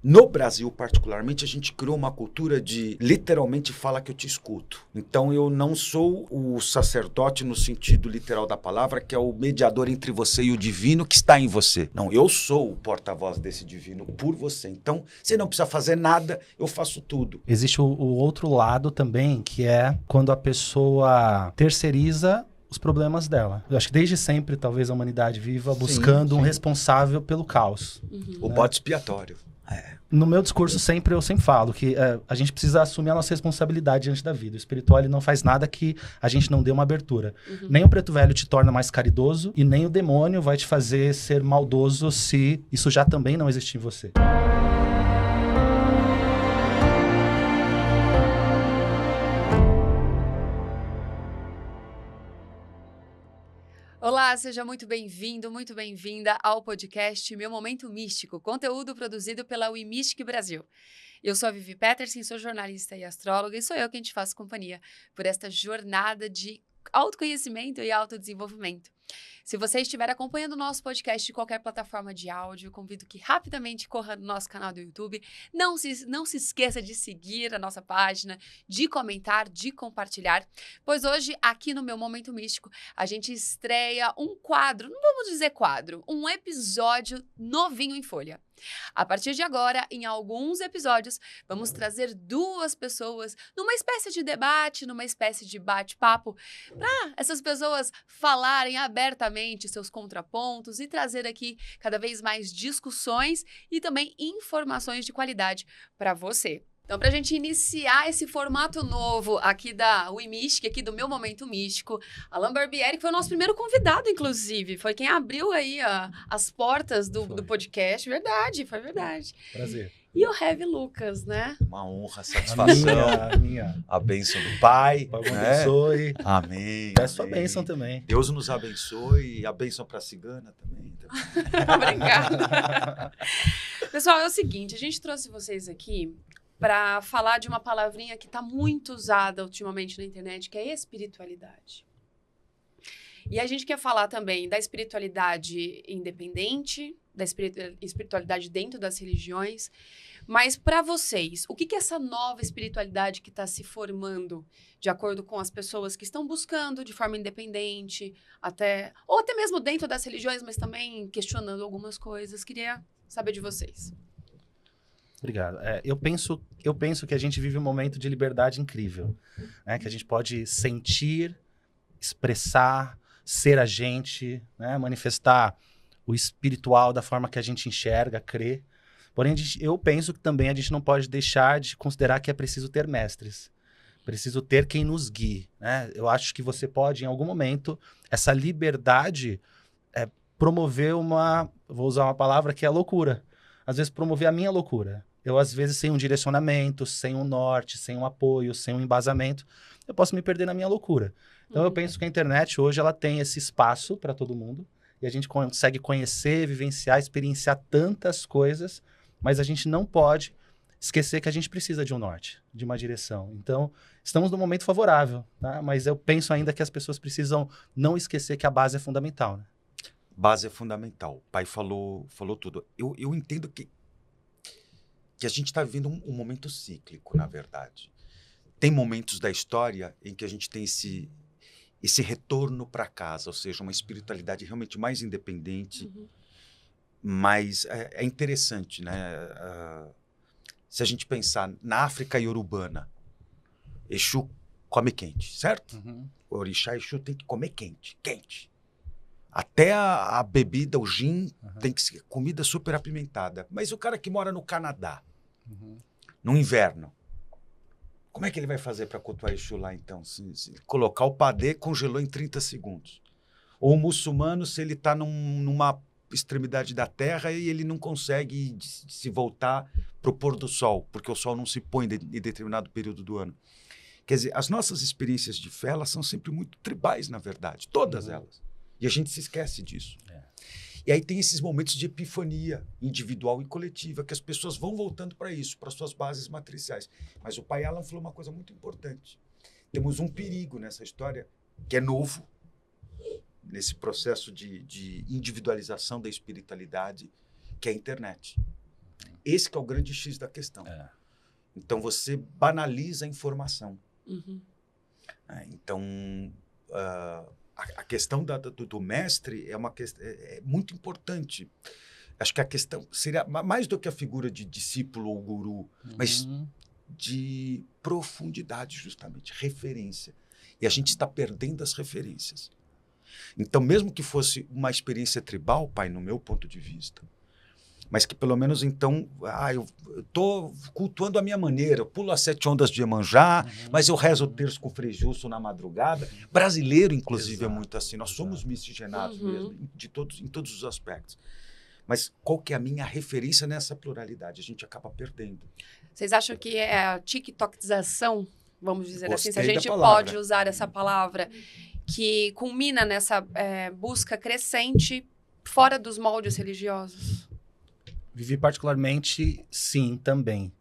No Brasil, particularmente, a gente criou uma cultura de literalmente fala que eu te escuto. Então, eu não sou o sacerdote no sentido literal da palavra, que é o mediador entre você e o divino que está em você. Não, eu sou o porta-voz desse divino por você. Então, você não precisa fazer nada, eu faço tudo. Existe o outro lado também, que é quando a pessoa terceiriza os problemas dela. Eu acho que desde sempre, talvez, a humanidade viva buscando um responsável pelo caos. O bode expiatório. No meu discurso, eu sempre falo que a gente precisa assumir a nossa responsabilidade diante da vida. O espiritual ele não faz nada que a gente não dê uma abertura. Nem o preto velho te torna mais caridoso e nem o demônio vai te fazer ser maldoso se isso já também não existe em você. Olá, seja muito bem-vindo, muito bem-vinda ao podcast Meu Momento Místico, conteúdo produzido pela WeMystic Brasil. Eu sou a Vivi Peterson, sou jornalista e astróloga e sou eu quem te faço companhia por esta jornada de autoconhecimento e autodesenvolvimento. Se você estiver acompanhando o nosso podcast de qualquer plataforma de áudio, convido que rapidamente corra no nosso canal do YouTube. Não se esqueça de seguir a nossa página, de comentar, de compartilhar, pois hoje, aqui no Meu Momento Místico, a gente estreia um quadro, não vamos dizer quadro, um episódio novinho em folha. A partir de agora, em alguns episódios, vamos trazer duas pessoas numa espécie de debate, numa espécie de bate-papo, para essas pessoas falarem abertamente seus contrapontos e trazer aqui cada vez mais discussões e também informações de qualidade para você. Então, para a gente iniciar esse formato novo aqui da WeMystic, aqui do Meu Momento Místico, Alain Barbieri, que foi o nosso primeiro convidado, inclusive, foi quem abriu aí as portas do podcast, foi verdade. Prazer. E o Heavy Lucas, né? Uma honra, satisfação. A bênção do Pai. Pai abençoe. Amém. Peço a bênção também. Deus nos abençoe e a bênção para a cigana também. Obrigada. Pessoal, é o seguinte, a gente trouxe vocês aqui para falar de uma palavrinha que está muito usada ultimamente na internet, que é espiritualidade. E a gente quer falar também da espiritualidade independente, da espiritualidade dentro das religiões, mas para vocês, o que é essa nova espiritualidade que está se formando de acordo com as pessoas que estão buscando de forma independente, ou até mesmo dentro das religiões, mas também questionando algumas coisas? Queria saber de vocês. Obrigado. Eu penso que a gente vive um momento de liberdade incrível, né? Que a gente pode sentir, expressar, ser a gente, né? Manifestar o espiritual da forma que a gente enxerga, crê. Porém, eu penso que também a gente não pode deixar de considerar que é preciso ter mestres. Preciso ter quem nos guie, né? Eu acho que você pode, em algum momento, essa liberdade promover vou usar uma palavra que é loucura. Às vezes, promover a minha loucura. Eu, às vezes, sem um direcionamento, sem um norte, sem um apoio, sem um embasamento, eu posso me perder na minha loucura. Então, eu penso que a internet, hoje, ela tem esse espaço para todo mundo, e a gente consegue conhecer, vivenciar, experienciar tantas coisas, mas a gente não pode esquecer que a gente precisa de um norte, de uma direção. Então, estamos num momento favorável, tá? Mas eu penso ainda que as pessoas precisam não esquecer que a base é fundamental, né? Base é fundamental. O Pai falou tudo. Eu entendo que a gente está vivendo um momento cíclico, na verdade. Tem momentos da história em que a gente tem esse retorno para casa, ou seja, uma espiritualidade realmente mais independente, mas é interessante, né? Se a gente pensar na África iorubana, Exu come quente, certo? O orixá Exu tem que comer quente. Até a bebida, o gin, tem que ser comida super apimentada. Mas o cara que mora no Canadá, no inverno, como é que ele vai fazer para cultuar Exu lá, então? Se colocar o padê, congelou em 30 segundos. Ou o muçulmano, se ele está numa extremidade da terra e ele não consegue se voltar para o pôr do sol, porque o sol não se põe em determinado período do ano. Quer dizer, as nossas experiências de fé, elas são sempre muito tribais, na verdade, todas elas. E a gente se esquece disso. E aí tem esses momentos de epifania individual e coletiva, que as pessoas vão voltando para isso, para suas bases matriciais. Mas o Pai Alan falou uma coisa muito importante. Temos um perigo nessa história, que é novo, nesse processo de individualização da espiritualidade, que é a internet. Esse que é o grande X da questão. Então, você banaliza a informação. Então, a questão do mestre é uma questão muito importante. Acho que a questão seria mais do que a figura de discípulo ou guru, mas de profundidade, justamente, referência. E a gente está perdendo as referências. Então, mesmo que fosse uma experiência tribal, pai, no meu ponto de vista, mas que pelo menos então, eu estou cultuando a minha maneira, eu pulo as 7 ondas de Iemanjá, mas eu rezo o terço com o Frei Justo na madrugada. Brasileiro, inclusive, é muito assim. Nós somos miscigenados mesmo, em todos os aspectos. Mas qual que é a minha referência nessa pluralidade? A gente acaba perdendo. Vocês acham que é a tiktokização, vamos dizer Gostei assim, se a gente da palavra. pode usar essa palavra, que culmina nessa busca crescente fora dos moldes religiosos? Vivi particularmente, sim, também.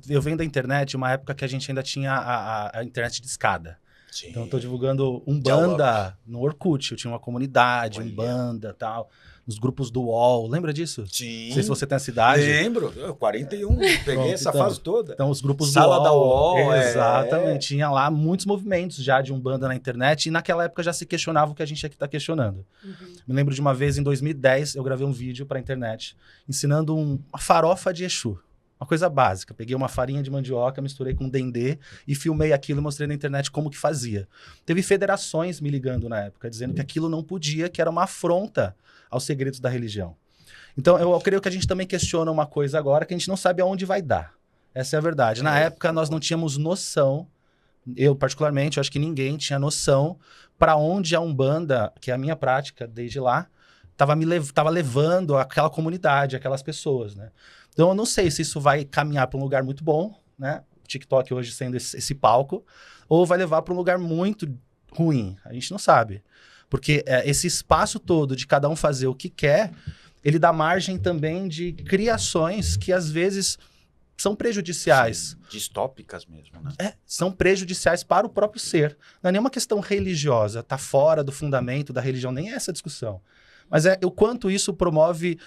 Eu venho da internet, uma época que a gente ainda tinha a internet de escada. Sim. Então, eu tô divulgando Umbanda no Orkut. Eu tinha uma comunidade, Olha. Umbanda e tal. Nos grupos do UOL. Lembra disso? Sim. Não sei se você tem a cidade. Lembro. 41. Peguei Pronto, essa então. fase toda. Então, os grupos Sala do da UOL. UOL, Exatamente. Tinha lá muitos movimentos já de Umbanda na internet. E naquela época já se questionava o que a gente aqui está questionando. Me lembro de uma vez, em 2010, eu gravei um vídeo para a internet ensinando uma farofa de Exu. Uma coisa básica. Peguei uma farinha de mandioca, misturei com dendê e filmei aquilo e mostrei na internet como que fazia. Teve federações me ligando na época, dizendo que aquilo não podia, que era uma afronta aos segredos da religião. Então, eu creio que a gente também questiona uma coisa agora que a gente não sabe aonde vai dar. Essa é a verdade. Na época, nós não tínhamos noção, eu particularmente, eu acho que ninguém tinha noção para onde a Umbanda, que é a minha prática desde lá, estava levando aquela comunidade, aquelas pessoas, né? Então, eu não sei se isso vai caminhar para um lugar muito bom, né? O TikTok hoje sendo esse palco, ou vai levar para um lugar muito ruim. A gente não sabe. Porque esse espaço todo de cada um fazer o que quer, ele dá margem também de criações que, às vezes, são prejudiciais. Sim, distópicas mesmo, né? São prejudiciais para o próprio ser. Não é nenhuma questão religiosa, está fora do fundamento da religião, nem é essa discussão. Mas o quanto isso promove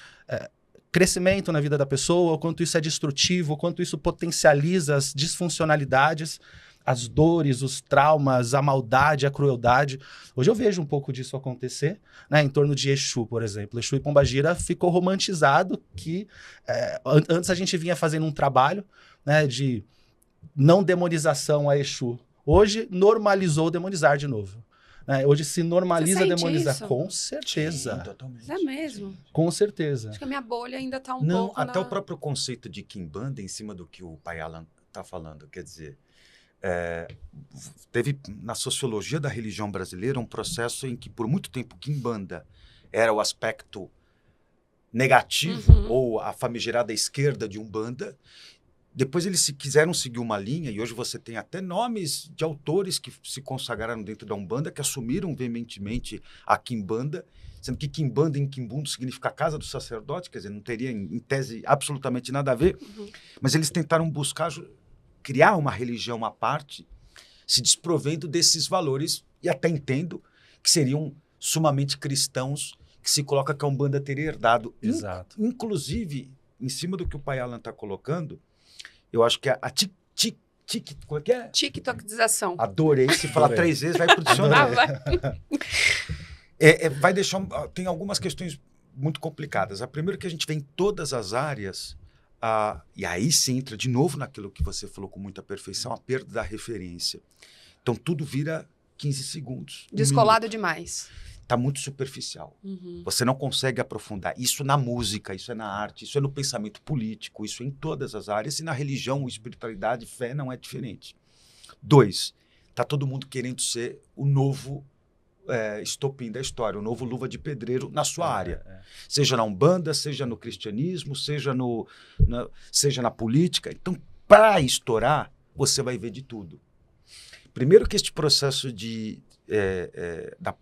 crescimento na vida da pessoa, o quanto isso é destrutivo, o quanto isso potencializa as disfuncionalidades, as dores, os traumas, a maldade, a crueldade. Hoje eu vejo um pouco disso acontecer, né, em torno de Exu, por exemplo. Exu e Pombagira ficou romantizado, que antes a gente vinha fazendo um trabalho, né, de não demonização a Exu. Hoje normalizou demonizar de novo. Hoje se normaliza demonizar. Isso? Com certeza. Sim, totalmente. É mesmo? Sim. Com certeza. Acho que a minha bolha ainda tá Não, pouco até o próprio conceito de Quimbanda, em cima do que o pai Alan está falando, quer dizer, teve na sociologia da religião brasileira um processo em que por muito tempo Quimbanda era o aspecto negativo ou a famigerada esquerda de Umbanda. Depois eles quiseram seguir uma linha, e hoje você tem até nomes de autores que se consagraram dentro da Umbanda, que assumiram veementemente a Quimbanda, sendo que Quimbanda em Quimbundo significa casa do sacerdote, quer dizer, não teria em tese absolutamente nada a ver, mas eles tentaram buscar criar uma religião à parte, se desprovendo desses valores, e até entendo que seriam sumamente cristãos, que se coloca que a Umbanda teria herdado. Exato. Inclusive, em cima do que o pai Alan está colocando, eu acho que como é que é? TikTokização. Adorei. Se falar 3 vezes, vai pro dicionário. Vai deixar... Tem algumas questões muito complicadas. A primeira que a gente vê em todas as áreas, e aí se entra de novo naquilo que você falou com muita perfeição, a perda da referência. Então, tudo vira 15 segundos. Descolado demais. Está muito superficial. Você não consegue aprofundar. Isso na música, isso é na arte, isso é no pensamento político, isso é em todas as áreas. E na religião, espiritualidade, fé não é diferente. 2, está todo mundo querendo ser o novo estopim da história, o novo luva de pedreiro na sua área. Seja na Umbanda, seja no cristianismo, seja na política. Então, para estourar, você vai ver de tudo. Primeiro que este processo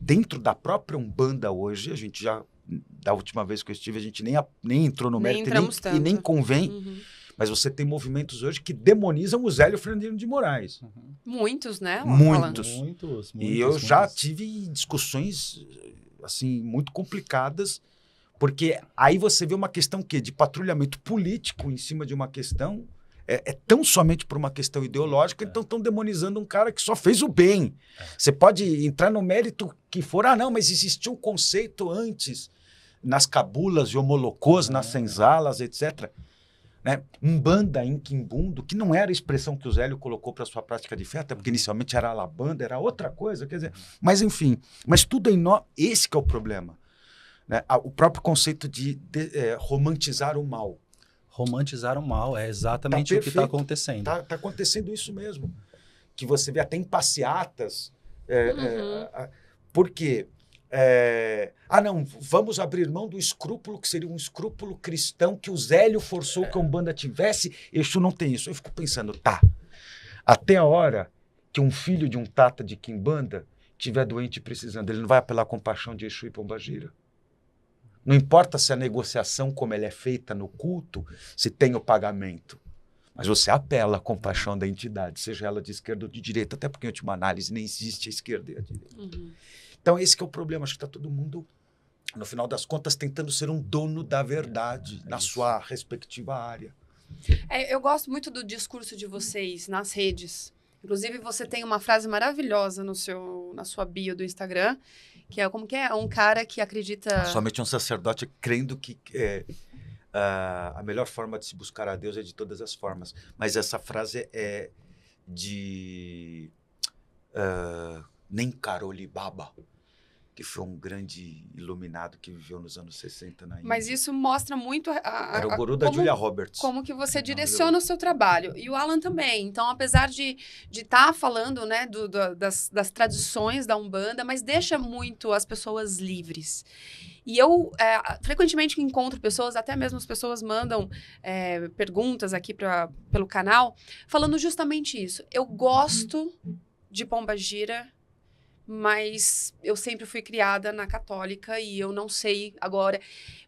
dentro da própria Umbanda hoje, a gente já, da última vez que eu estive, a gente nem entrou no mérito e nem convém, mas você tem movimentos hoje que demonizam o Zélio Fernandino de Moraes. Muitos, né? Muitos. E eu já tive discussões assim, muito complicadas Porque aí você vê uma questão de patrulhamento político em cima de uma questão, é tão somente por uma questão ideológica, então estão demonizando um cara que só fez o bem. Você pode entrar no mérito que for, não, mas existiu um conceito antes, nas cabulas e homolocôs, nas senzalas, etc., né? Umbanda em Quimbundo, que não era a expressão que o Zélio colocou para sua prática de fé, até porque inicialmente era alabanda, era outra coisa, quer dizer, mas enfim, mas tudo em nós, esse que é o problema, né? O próprio conceito de romantizar o mal. Romantizar o mal, é exatamente o que está acontecendo. Tá acontecendo isso mesmo, que você vê até em passeatas, porque não, vamos abrir mão do escrúpulo, que seria um escrúpulo cristão que o Zélio forçou que a Umbanda tivesse. Exu não tem isso. Eu fico pensando, até a hora que um filho de um tata de quimbanda estiver doente e precisando, ele não vai apelar com paixão de Exu e Pombagira? Não importa se a negociação, como ela é feita no culto, se tem o pagamento, mas você apela com paixão da entidade, seja ela de esquerda ou de direita, até porque em última análise nem existe a esquerda e a direita. Então, esse que é o problema. Acho que está todo mundo, no final das contas, tentando ser um dono da verdade na sua respectiva área. Eu gosto muito do discurso de vocês nas redes. Inclusive, você tem uma frase maravilhosa na sua bio do Instagram, que é como que é? Um cara que acredita... Somente um sacerdote crendo que a melhor forma de se buscar a Deus é de todas as formas. Mas essa frase é de Nenkaroli Baba, que foi um grande iluminado que viveu nos anos 60 na Índia. Mas isso mostra muito... Era o guru da Julia Roberts. Como que você direciona o seu trabalho. E o Alan também. Então, apesar de estar falando, né, das tradições da Umbanda, mas deixa muito as pessoas livres. E eu, frequentemente, encontro pessoas, até mesmo as pessoas mandam perguntas aqui pelo canal, falando justamente isso. Eu gosto de Pombagira, mas eu sempre fui criada na católica e eu não sei agora.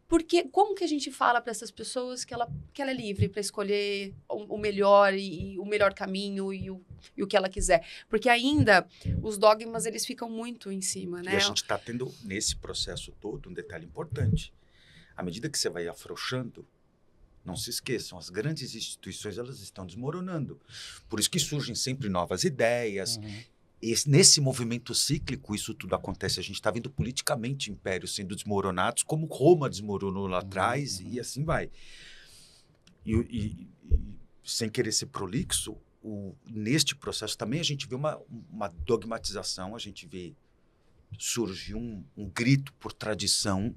Porque como que a gente fala para essas pessoas que ela é livre para escolher o melhor e o melhor caminho e o que ela quiser? Porque ainda os dogmas, eles ficam muito em cima, né? E a gente está tendo, nesse processo todo, um detalhe importante. À medida que você vai afrouxando, não se esqueçam, as grandes instituições, elas estão desmoronando. Por isso que surgem sempre novas ideias. Nesse movimento cíclico, isso tudo acontece. A gente está vendo politicamente impérios sendo desmoronados, como Roma desmoronou lá atrás, e assim vai. E sem querer ser prolixo, neste processo também a gente vê uma dogmatização, a gente vê surgir um grito por tradição,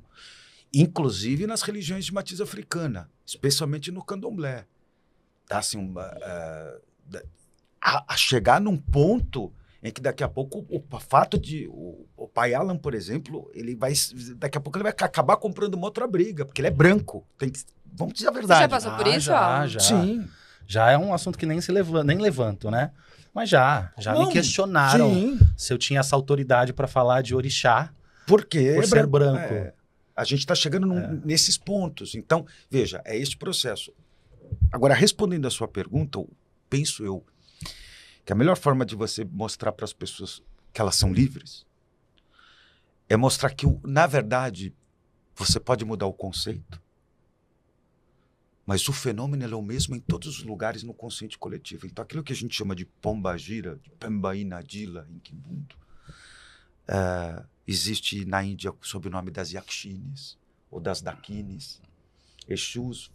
inclusive nas religiões de matriz africana, especialmente no candomblé. Tá, assim, a chegar num ponto em que daqui a pouco o fato de o pai Alan, por exemplo, daqui a pouco ele vai acabar comprando uma outra briga, porque ele é branco. Vamos dizer a verdade. Você já passou por isso? Já. Sim. Já é um assunto que nem levanto, né? Mas já me questionaram se eu tinha essa autoridade para falar de orixá por ser branco. A gente está chegando nesses pontos. Então, veja, é este processo. Agora, respondendo a sua pergunta, penso eu que a melhor forma de você mostrar para as pessoas que elas são livres é mostrar que, na verdade, você pode mudar o conceito, mas o fenômeno é o mesmo em todos os lugares no consciente coletivo. Então, aquilo que a gente chama de Pombagira, de Pembaína Dila, em Quimbundo, existe na Índia sob o nome das Yakshines ou das Dakinis. Exus,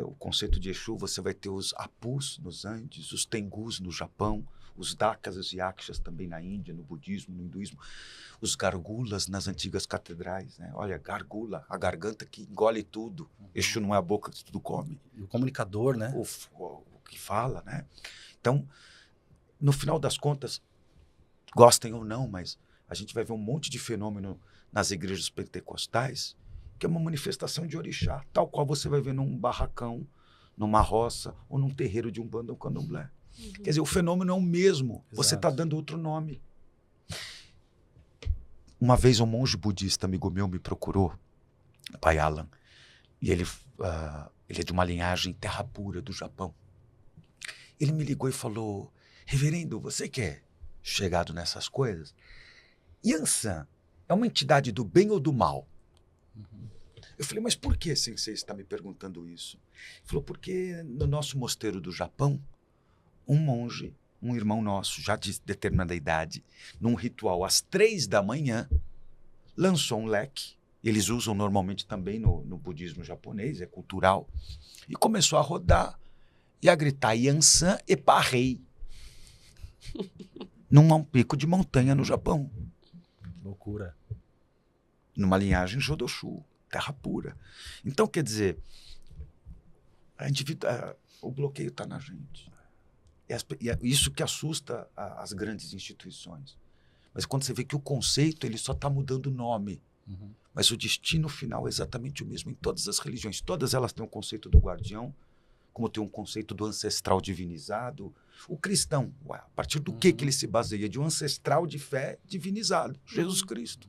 o conceito de Exu, você vai ter os Apus nos Andes, os Tengus no Japão, os Dakas e os Yakshas também na Índia, no budismo, no hinduísmo, os Gargulas nas antigas catedrais, né? Olha, Gargula, a garganta que engole tudo. Exu não é a boca que tudo come. E o comunicador, né? O que fala, né? Então, no final das contas, gostem ou não, mas a gente vai ver um monte de fenômeno nas igrejas pentecostais que é uma manifestação de orixá, tal qual você vai ver num barracão, numa roça ou num terreiro de Umbanda ou Candomblé. Quer dizer, o fenômeno é o mesmo, você está dando outro nome. Uma vez um monge budista, amigo meu, me procurou, pai Alan, e ele é de uma linhagem terra pura do Japão. Ele me ligou e falou: reverendo, você que é chegado nessas coisas, Yansan é uma entidade do bem ou do mal? Eu falei, mas por que, sensei, está me perguntando isso? Ele falou, porque no nosso mosteiro do Japão, um monge, um irmão nosso, já de determinada idade, num ritual às 3 da manhã, lançou um leque. Eles usam normalmente também no budismo japonês, é cultural. E começou a rodar e a gritar Yansan e Parrei. Num pico de montanha no Japão. Loucura. Numa linhagem Jodoshu, terra pura. Então, quer dizer, o bloqueio está na gente. E é isso que assusta as grandes instituições. Mas quando você vê que o conceito ele só está mudando o nome, mas o destino final é exatamente o mesmo em todas as religiões. Todas elas têm um conceito do guardião, como tem um conceito do ancestral divinizado. O cristão, a partir do que ele se baseia? De um ancestral de fé divinizado, Jesus Cristo.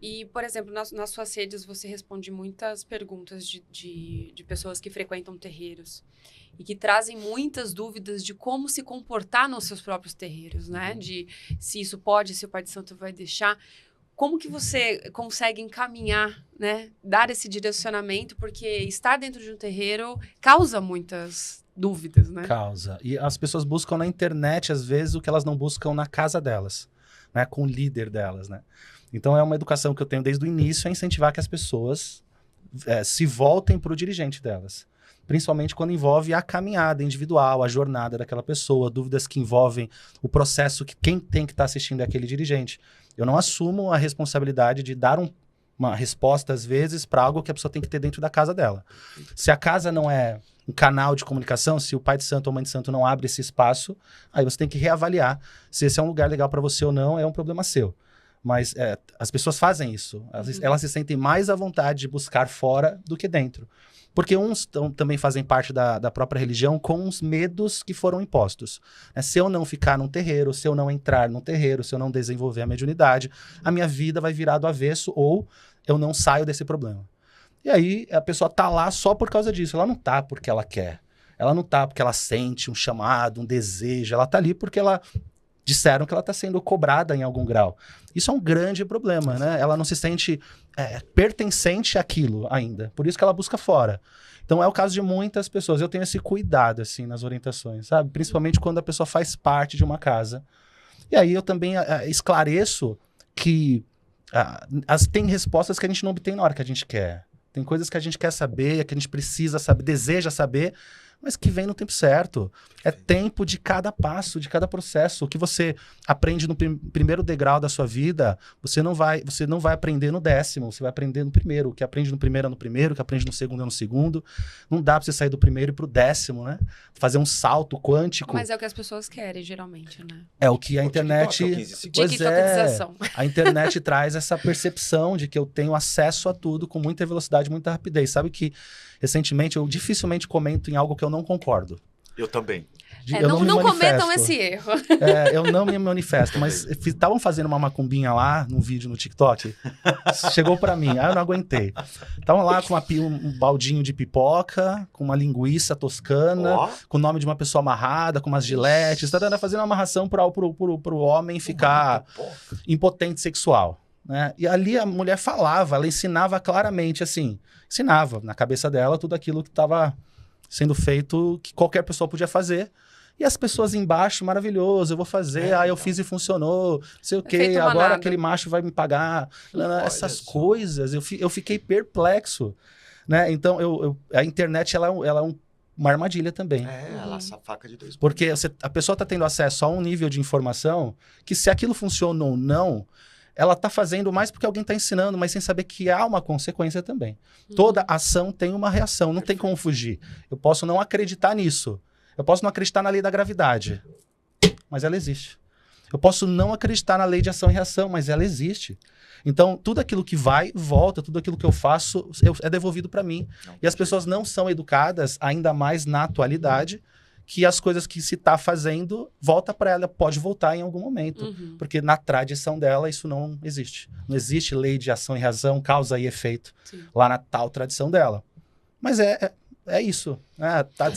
E, por exemplo, nas suas redes você responde muitas perguntas de pessoas que frequentam terreiros e que trazem muitas dúvidas de como se comportar nos seus próprios terreiros, né? De se isso pode, se o Pai de Santo vai deixar. Como que você consegue encaminhar, né? Dar esse direcionamento? Porque estar dentro de um terreiro causa muitas dúvidas, né? Causa. E as pessoas buscam na internet, às vezes, o que elas não buscam na casa delas, né? Com o líder delas, né? Então, é uma educação que eu tenho desde o início, é incentivar que as pessoas se voltem para o dirigente delas. Principalmente quando envolve a caminhada individual, a jornada daquela pessoa, dúvidas que envolvem o processo que quem tem que estar assistindo é aquele dirigente. Eu não assumo a responsabilidade de dar uma resposta, às vezes, para algo que a pessoa tem que ter dentro da casa dela. Se a casa não é um canal de comunicação, se o pai de santo ou mãe de santo não abre esse espaço, aí você tem que reavaliar se esse é um lugar legal para você ou não, é um problema seu. Mas as pessoas fazem isso. Elas se sentem mais à vontade de buscar fora do que dentro. Porque uns também fazem parte da própria religião com os medos que foram impostos. Se eu não ficar num terreiro, se eu não entrar num terreiro, se eu não desenvolver a mediunidade, a minha vida vai virar do avesso ou eu não saio desse problema. E aí a pessoa tá lá só por causa disso. Ela não tá porque ela quer. Ela não tá porque ela sente um chamado, um desejo. Ela tá ali porque disseram que ela está sendo cobrada em algum grau. Isso é um grande problema, né? Ela não se sente pertencente àquilo ainda. Por isso que ela busca fora. Então é o caso de muitas pessoas. Eu tenho esse cuidado, assim, nas orientações, sabe? Principalmente quando a pessoa faz parte de uma casa. E aí eu também esclareço que tem respostas que a gente não obtém na hora que a gente quer. Tem coisas que a gente quer saber, que a gente precisa saber, deseja saber, mas que vem no tempo certo. É tempo de cada passo, de cada processo. O que você aprende no primeiro degrau da sua vida, você não vai aprender no 10º, você vai aprender no primeiro. O que aprende no primeiro é no primeiro, o que aprende no segundo é no segundo. Não dá para você sair do primeiro e pro 10º, né? Fazer um salto quântico. Mas é o que as pessoas querem, geralmente, né? É o que a internet... TikTokização. A internet traz essa percepção de que eu tenho acesso a tudo com muita velocidade, muita rapidez. Sabe que, recentemente, eu dificilmente comento em algo que eu não concordo. Eu também. Não cometam esse erro. Eu não me manifesto, mas estavam fazendo uma macumbinha lá, num vídeo no TikTok, chegou pra mim, aí eu não aguentei. Estavam lá com um baldinho de pipoca, com uma linguiça toscana, com o nome de uma pessoa amarrada, com umas giletes, fazendo uma amarração pro homem ficar impotente sexual. Né? E ali a mulher falava, ela ensinava claramente, assim, ensinava na cabeça dela tudo aquilo que estava sendo feito, que qualquer pessoa podia fazer. E as pessoas embaixo, maravilhoso, eu vou fazer, eu fiz e funcionou, não sei o quê, agora aquele macho vai me pagar. Essas coisas, eu fiquei perplexo. Né? Então, a internet ela é uma armadilha também. Ela é faca de dois. Porque a pessoa está tendo acesso a um nível de informação que, se aquilo funciona ou não, ela está fazendo mais porque alguém está ensinando, mas sem saber que há uma consequência também. Toda ação tem uma reação, não tem como fugir. Eu posso não acreditar nisso. Eu posso não acreditar na lei da gravidade, mas ela existe. Eu posso não acreditar na lei de ação e reação, mas ela existe. Então, tudo aquilo que vai, volta, tudo aquilo que eu faço é devolvido para mim. E as pessoas não são educadas, ainda mais na atualidade, que as coisas que se está fazendo, volta para ela, pode voltar em algum momento. Porque na tradição dela, isso não existe. Não existe lei de ação e reação, causa e efeito, lá na tal tradição dela. Mas é isso. Né?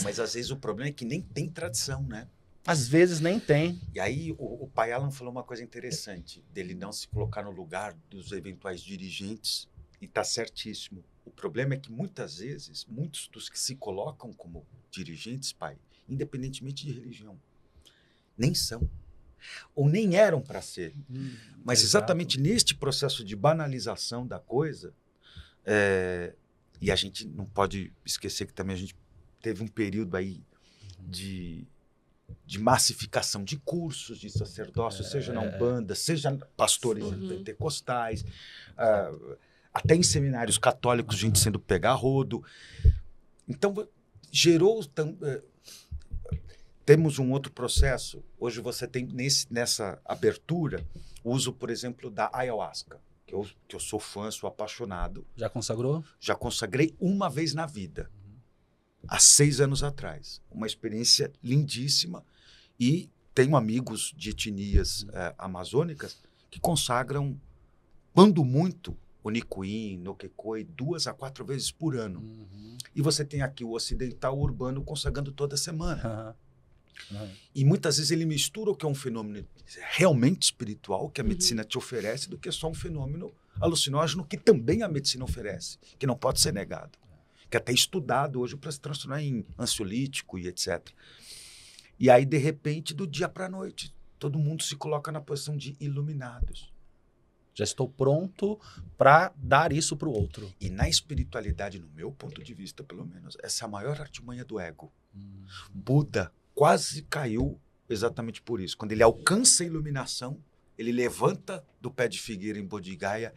Mas às vezes o problema é que nem tem tradição, né? Às vezes nem tem. E aí o pai Alan falou uma coisa interessante, dele não se colocar no lugar dos eventuais dirigentes E está certíssimo. O problema é que muitas vezes, muitos dos que se colocam como dirigentes, pai, independentemente de religião, nem são. Ou nem eram para ser. Mas exatamente neste processo de banalização da coisa, e a gente não pode esquecer que também a gente teve um período aí de massificação de cursos de sacerdócio, seja na Umbanda, seja pastores pentecostais, até em seminários católicos, gente sendo pega a rodo. Então, gerou... Temos um outro processo. Hoje você tem, nessa abertura, o uso, por exemplo, da ayahuasca, que eu sou fã, sou apaixonado. Já consagrou? Já consagrei uma vez na vida, há 6 anos atrás. Uma experiência lindíssima. E tenho amigos de etnias amazônicas que consagram, quando muito, o Nicuim, Noquecoi, 2 a 4 vezes por ano. E você tem aqui o ocidental, o urbano, consagrando toda semana. E muitas vezes ele mistura o que é um fenômeno realmente espiritual, que a medicina te oferece, do que só um fenômeno alucinógeno, que também a medicina oferece, que não pode ser negado. Que é até estudado hoje para se transformar em ansiolítico e etc. E aí, de repente, do dia para a noite, todo mundo se coloca na posição de iluminados. Já estou pronto para dar isso para o outro. E na espiritualidade, no meu ponto de vista, pelo menos, essa é a maior artimanha do ego. Buda quase caiu exatamente por isso. Quando ele alcança a iluminação, ele levanta do pé de figueira em Bodhi Gaya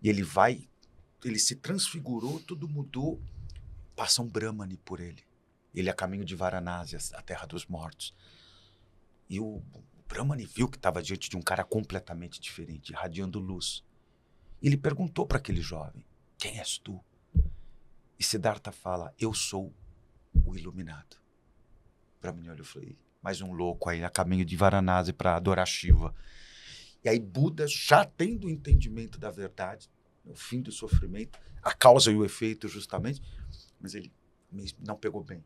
e ele se transfigurou, tudo mudou, passa um Brahmani por ele. Ele é a caminho de Varanasi, a terra dos mortos. E o Brahmani viu que estava diante de um cara completamente diferente, irradiando luz. E ele perguntou para aquele jovem, quem és tu? E Siddhartha fala, eu sou o iluminado. Brahmani olhou e falei, mais um louco aí a caminho de Varanasi para adorar Shiva. E aí Buda, já tendo o entendimento da verdade, o fim do sofrimento, a causa e o efeito justamente, mas ele não pegou bem.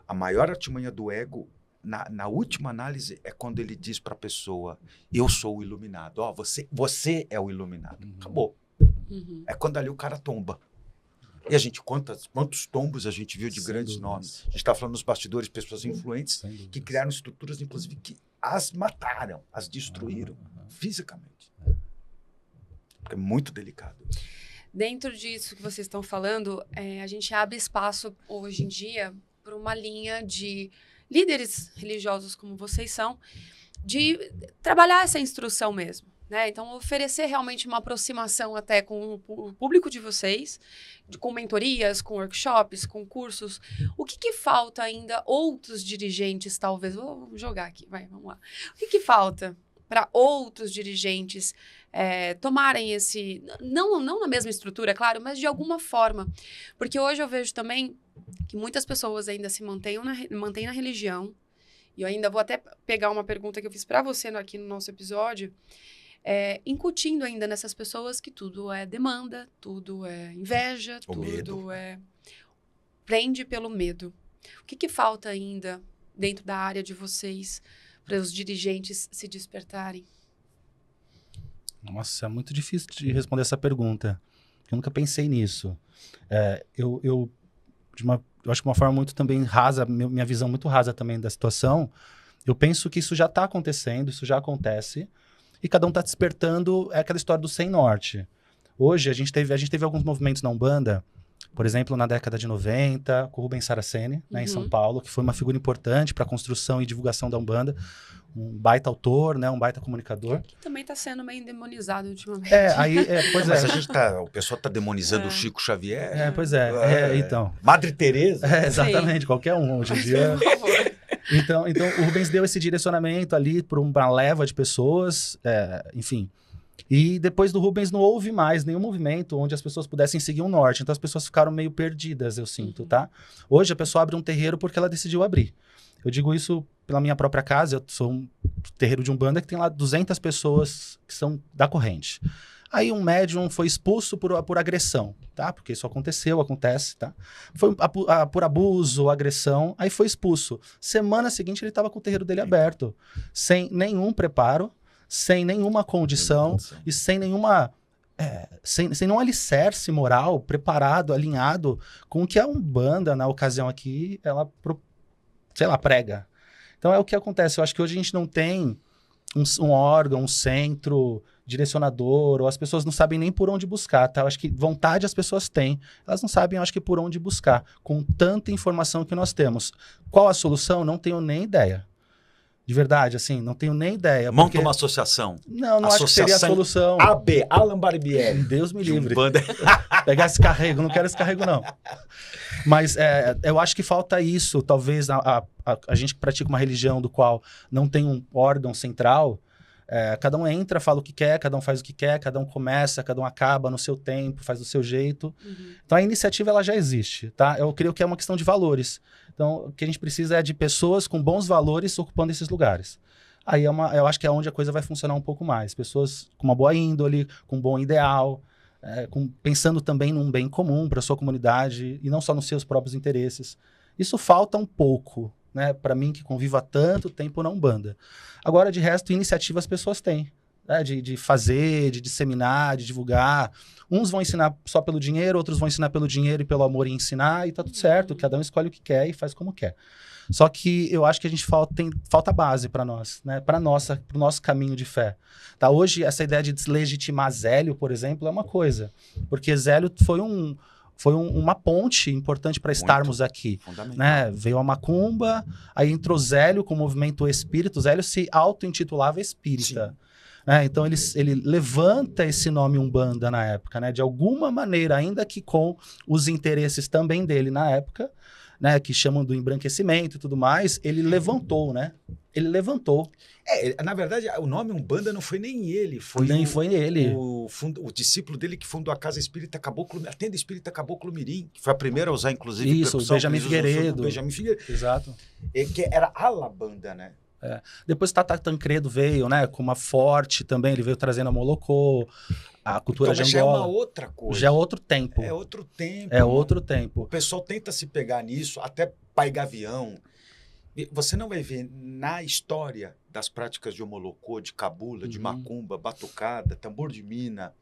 A maior artimanha do ego, na última análise, é quando ele diz para a pessoa, eu sou o iluminado. Ó, você é o iluminado. Acabou. É quando ali o cara tomba. E a gente, quantos tombos a gente viu de grandes nomes. A gente está falando nos bastidores, pessoas influentes que criaram estruturas, inclusive, que as mataram, as destruíram fisicamente. É muito delicado. Dentro disso que vocês estão falando, a gente abre espaço hoje em dia para uma linha de líderes religiosos como vocês são, de trabalhar essa instrução mesmo, né? Então, oferecer realmente uma aproximação até com o público de vocês, com mentorias, com workshops, com cursos. O que falta ainda outros dirigentes, talvez? Vou jogar aqui, vamos lá. O que falta para outros dirigentes tomarem esse... Não na mesma estrutura, claro, mas de alguma forma. Porque hoje eu vejo também que muitas pessoas ainda se mantêm na religião. E eu ainda vou até pegar uma pergunta que eu fiz para você aqui no nosso episódio, incutindo ainda nessas pessoas que tudo é demanda, tudo é inveja, tudo prende pelo medo. O que falta ainda dentro da área de vocês para os dirigentes se despertarem? Nossa, é muito difícil de responder essa pergunta. Eu nunca pensei nisso. Eu acho que uma forma muito também rasa, minha visão muito rasa também da situação, eu penso que isso já está acontecendo, isso já acontece, e cada um está despertando aquela história do sem norte. Hoje, a gente teve alguns movimentos na Umbanda, por exemplo, na década de 90, com o Rubens Saraceni, né, em São Paulo, que foi uma figura importante para a construção e divulgação da Umbanda, um baita autor, né, um baita comunicador. Que também está sendo meio demonizado ultimamente. Mas o pessoal está demonizando o Chico Xavier. Então. Madre Teresa. Exatamente, qualquer um hoje em dia. Então, o Rubens deu esse direcionamento ali para uma leva de pessoas, enfim. E depois do Rubens não houve mais nenhum movimento onde as pessoas pudessem seguir um norte. Então as pessoas ficaram meio perdidas, eu sinto, tá? Hoje a pessoa abre um terreiro porque ela decidiu abrir. Eu digo isso pela minha própria casa, eu sou um terreiro de Umbanda que tem lá 200 pessoas que são da corrente. Aí um médium foi expulso por agressão, tá? Porque isso acontece, tá? Foi por abuso, agressão, aí foi expulso. Semana seguinte ele estava com o terreiro dele aberto, sem nenhum preparo, sem nenhuma condição e sem nenhuma sem nenhum alicerce moral preparado, alinhado com o que a Umbanda, na ocasião aqui, ela, sei lá, prega. Então é o que acontece. Eu acho que hoje a gente não tem um órgão, um centro direcionador, ou as pessoas não sabem nem por onde buscar, tá? Eu acho que vontade as pessoas têm, elas não sabem, eu acho que por onde buscar, com tanta informação que nós temos. Qual a solução? Não tenho nem ideia. De verdade, assim, não tenho nem ideia. Monta uma associação. Não acho que seria a solução. AB, Alan Barbieri. Deus me livre. Umbanda. Pegar esse carrego, não quero esse carrego, não. Mas eu acho que falta isso. Talvez a gente que pratica uma religião do qual não tem um órgão central, cada um entra, fala o que quer, cada um faz o que quer, cada um começa, cada um acaba no seu tempo, faz do seu jeito. Então a iniciativa ela já existe, tá? Eu creio que é uma questão de valores. Então o que a gente precisa é de pessoas com bons valores ocupando esses lugares. Aí eu acho que é onde a coisa vai funcionar um pouco mais. Pessoas com uma boa índole, com um bom ideal, pensando também num bem comum para a sua comunidade e não só nos seus próprios interesses. Isso falta um pouco, né? Para mim que convivo há tanto tempo na Umbanda. Agora, de resto, iniciativa as pessoas têm, né? De fazer, de disseminar, de divulgar. Uns vão ensinar só pelo dinheiro, outros vão ensinar pelo dinheiro e pelo amor em ensinar, e tá tudo certo. Cada um escolhe o que quer e faz como quer. Só que eu acho que a gente falta base para nós, né? Para o nosso caminho de fé. Tá? Hoje, essa ideia de deslegitimar Zélio, por exemplo, é uma coisa. Porque Zélio foi uma ponte importante para estarmos aqui. Né? Veio a Macumba, aí entrou Zélio com o movimento espírita. Zélio se auto-intitulava espírita. Né? Então ele levanta esse nome Umbanda na época, né? De alguma maneira, ainda que com os interesses também dele na época, né? Que chamam do embranquecimento e tudo mais, ele levantou, né? Ele levantou. Na verdade, o nome Umbanda não foi nem ele, foi ele. O discípulo dele que fundou a Casa Espírita Caboclo, a Tenda Espírita Caboclo Mirim, que foi a primeira a usar, inclusive, isso, o Benjamin Figueiredo. Exato. Que era a Labanda, né? Depois Tata Tancredo veio, né? Com uma forte também, ele veio trazendo a Molocô, a cultura de Angola. Já é uma outra coisa. Já é outro tempo. É outro tempo. É outro tempo. O pessoal tenta se pegar nisso, até Pai Gavião. Você não vai ver na história das práticas de Omolocô, de cabula, de macumba, batucada, tambor de mina,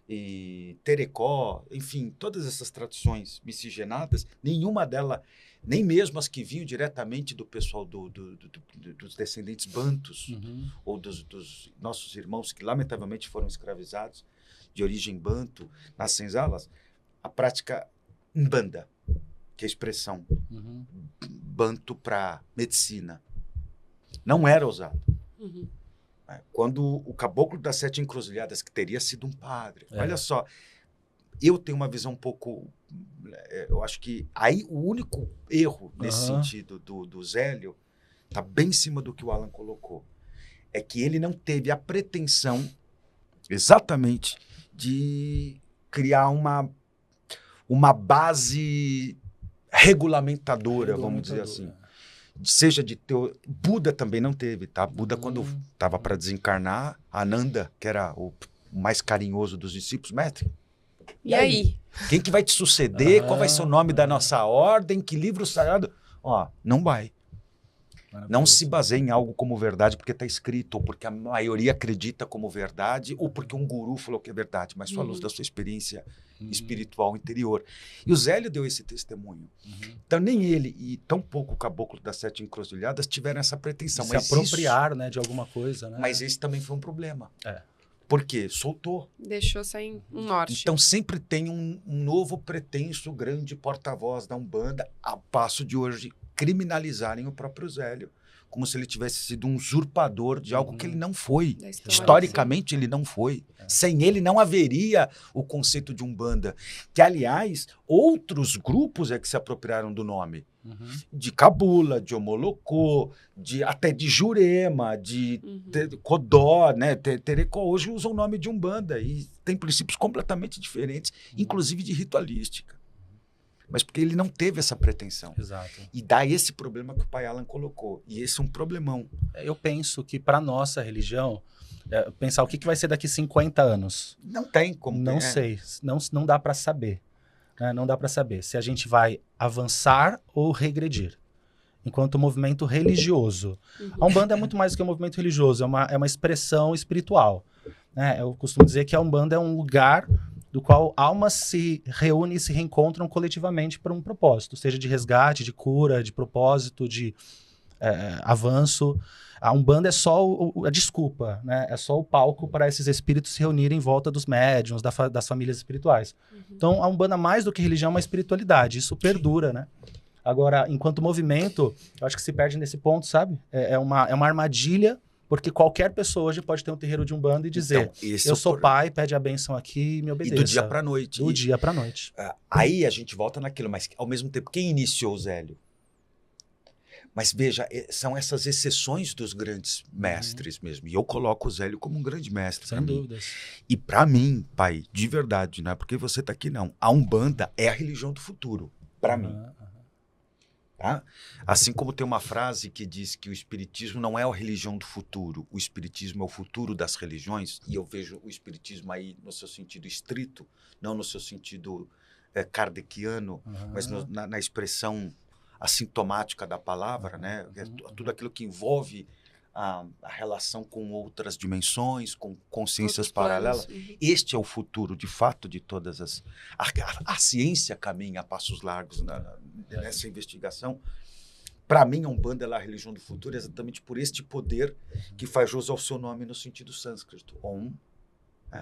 e terecó, enfim, todas essas tradições miscigenadas, nenhuma delas, nem mesmo as que vinham diretamente do pessoal dos descendentes bantus, ou dos nossos irmãos que lamentavelmente foram escravizados, de origem banto, nas senzalas, a prática Umbanda, que é a expressão banto para medicina, não era usado. Quando o caboclo das 7 encruzilhadas, que teria sido um padre, olha só, eu tenho uma visão um pouco, eu acho que aí o único erro nesse sentido do Zélio está bem em cima do que o Alan colocou, é que ele não teve a pretensão exatamente de criar uma base regulamentadora, vamos dizer assim. Seja de Buda também não teve, tá? Buda, quando estava para desencarnar, Ananda, que era o mais carinhoso dos discípulos, mestre, e aí? Quem que vai te suceder? Qual vai ser o nome da nossa ordem? Que livro sagrado? Ó, não vai. Não se baseie em algo como verdade porque está escrito, ou porque a maioria acredita como verdade, ou porque um guru falou que é verdade, mas só à luz da sua experiência espiritual interior. E o Zélio deu esse testemunho. Então nem ele e tão pouco o caboclo das 7 encruzilhadas tiveram essa pretensão. Se apropriar, né, de alguma coisa. Né? Mas esse também foi um problema. Por quê? Soltou. Deixou sair um norte. Então sempre tem um novo pretenso grande porta-voz da Umbanda, a passo de hoje criminalizarem o próprio Zélio, como se ele tivesse sido um usurpador de algo que ele não foi. Historicamente, ele não foi. Sem ele, não haveria o conceito de Umbanda, que, aliás, outros grupos é que se apropriaram do nome. De Cabula, de Omolocô, até de Jurema, de Codó, né? Terecó, hoje usam o nome de Umbanda e tem princípios completamente diferentes, inclusive de ritualística. Mas porque ele não teve essa pretensão. Exato. E dá esse problema que o pai Alan colocou. E esse é um problemão. Eu penso que para nossa religião, pensar o que vai ser daqui 50 anos. Não tem como. Não sei. Não dá para saber. Não dá para saber se a gente vai avançar ou regredir. Enquanto movimento religioso. A Umbanda é muito mais do que um movimento religioso. É uma expressão espiritual. né? Eu costumo dizer que a Umbanda é um lugar do qual almas se reúnem e se reencontram coletivamente para um propósito, seja de resgate, de cura, de propósito, de avanço. A Umbanda é só a desculpa, né? É só o palco para esses espíritos se reunirem em volta dos médiuns, das famílias espirituais. Então, a Umbanda, mais do que religião, é uma espiritualidade. Isso perdura, né? Agora, enquanto movimento, eu acho que se perde nesse ponto, sabe? É uma armadilha, porque qualquer pessoa hoje pode ter um terreiro de Umbanda e dizer, então, eu sou pai, pede a bênção aqui e me obedeça. E do dia pra noite. Do dia pra noite. Aí a gente volta naquilo, mas ao mesmo tempo, quem iniciou o Zélio? Mas veja, são essas exceções dos grandes mestres mesmo. E eu coloco o Zélio como um grande mestre. Sem dúvidas. E para mim, pai, de verdade, não é porque você tá aqui, não. A Umbanda é a religião do futuro, para mim. Tá? Assim como tem uma frase que diz que o espiritismo não é a religião do futuro, o espiritismo é o futuro das religiões, e eu vejo o espiritismo aí no seu sentido estrito, não no seu sentido kardeciano, mas na expressão assintomática da palavra, né? Tudo aquilo que envolve a relação com outras dimensões, com consciências paralelas. Este é o futuro, de fato, de todas as... A ciência caminha a passos largos nessa investigação. Para mim, a Umbanda é a religião do futuro exatamente por este poder que faz jus ao seu nome no sentido sânscrito. Om,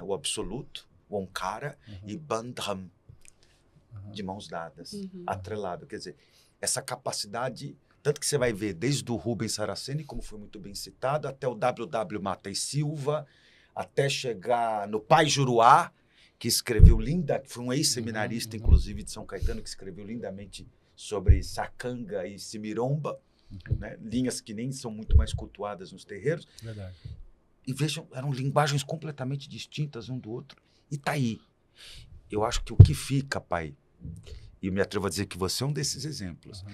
o absoluto, o Omkara, e Bandham, de mãos dadas, atrelado. Quer dizer, essa capacidade, tanto que você vai ver desde o Rubens Saraceni, como foi muito bem citado, até o W.W. Mattei Silva, até chegar no Pai Juruá, que escreveu que foi um ex-seminarista, inclusive, de São Caetano, que escreveu lindamente sobre Sacanga e Simiromba, né? Linhas que nem são muito mais cultuadas nos terreiros. Verdade. E vejam, eram linguagens completamente distintas um do outro. E tá aí. Eu acho que o que fica, pai, e eu me atrevo a dizer que você é um desses exemplos,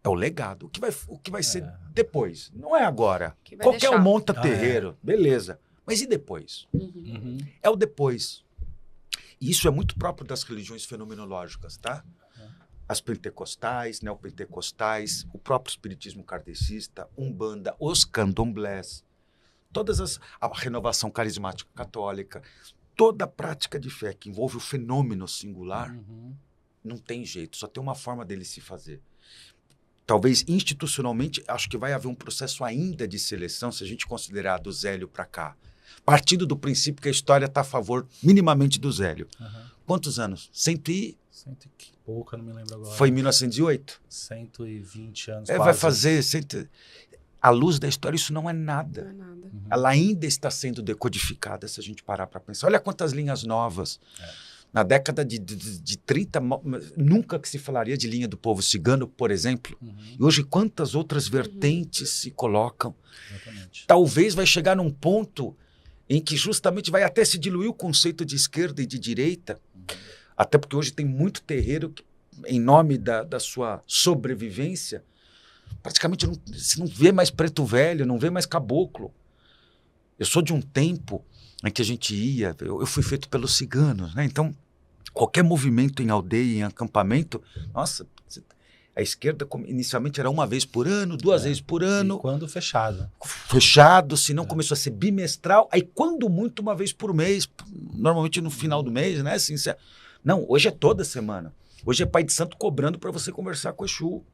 é o legado. O que vai ser depois? Não é agora. Qualquer um monta terreiro, beleza. Mas e depois? É o depois. E isso é muito próprio das religiões fenomenológicas, tá? As pentecostais, neopentecostais, o próprio espiritismo kardecista, Umbanda, os candomblés, a renovação carismática católica, toda a prática de fé que envolve o fenômeno singular, não tem jeito, só tem uma forma dele se fazer. Talvez institucionalmente, acho que vai haver um processo ainda de seleção, se a gente considerar do Zélio para cá. Partindo do princípio que a história está a favor minimamente do Zélio. Quantos anos? 100 e pouco, eu não me lembro agora. Foi em 1908? 120 anos, vai fazer... À luz da história, isso não é nada. Não é nada. Ela ainda está sendo decodificada, se a gente parar para pensar. Olha quantas linhas novas. Na década de 30, nunca que se falaria de linha do povo cigano, por exemplo. E hoje, quantas outras vertentes se colocam. Exatamente. Talvez vai chegar num ponto em que justamente vai até se diluir o conceito de esquerda e de direita. Até porque hoje tem muito terreiro que, em nome da sua sobrevivência, praticamente você não vê mais preto velho, não vê mais caboclo. Eu sou de um tempo em que a gente ia, eu fui feito pelos ciganos, né? Então, qualquer movimento em aldeia, em acampamento, nossa, a esquerda inicialmente era uma vez por ano, duas vezes por ano. E quando fechado. Fechado, se não começou a ser bimestral, aí quando muito uma vez por mês, normalmente no final do mês, né? Assim, não, hoje é toda semana. Hoje é pai de santo cobrando para você conversar com o Exu.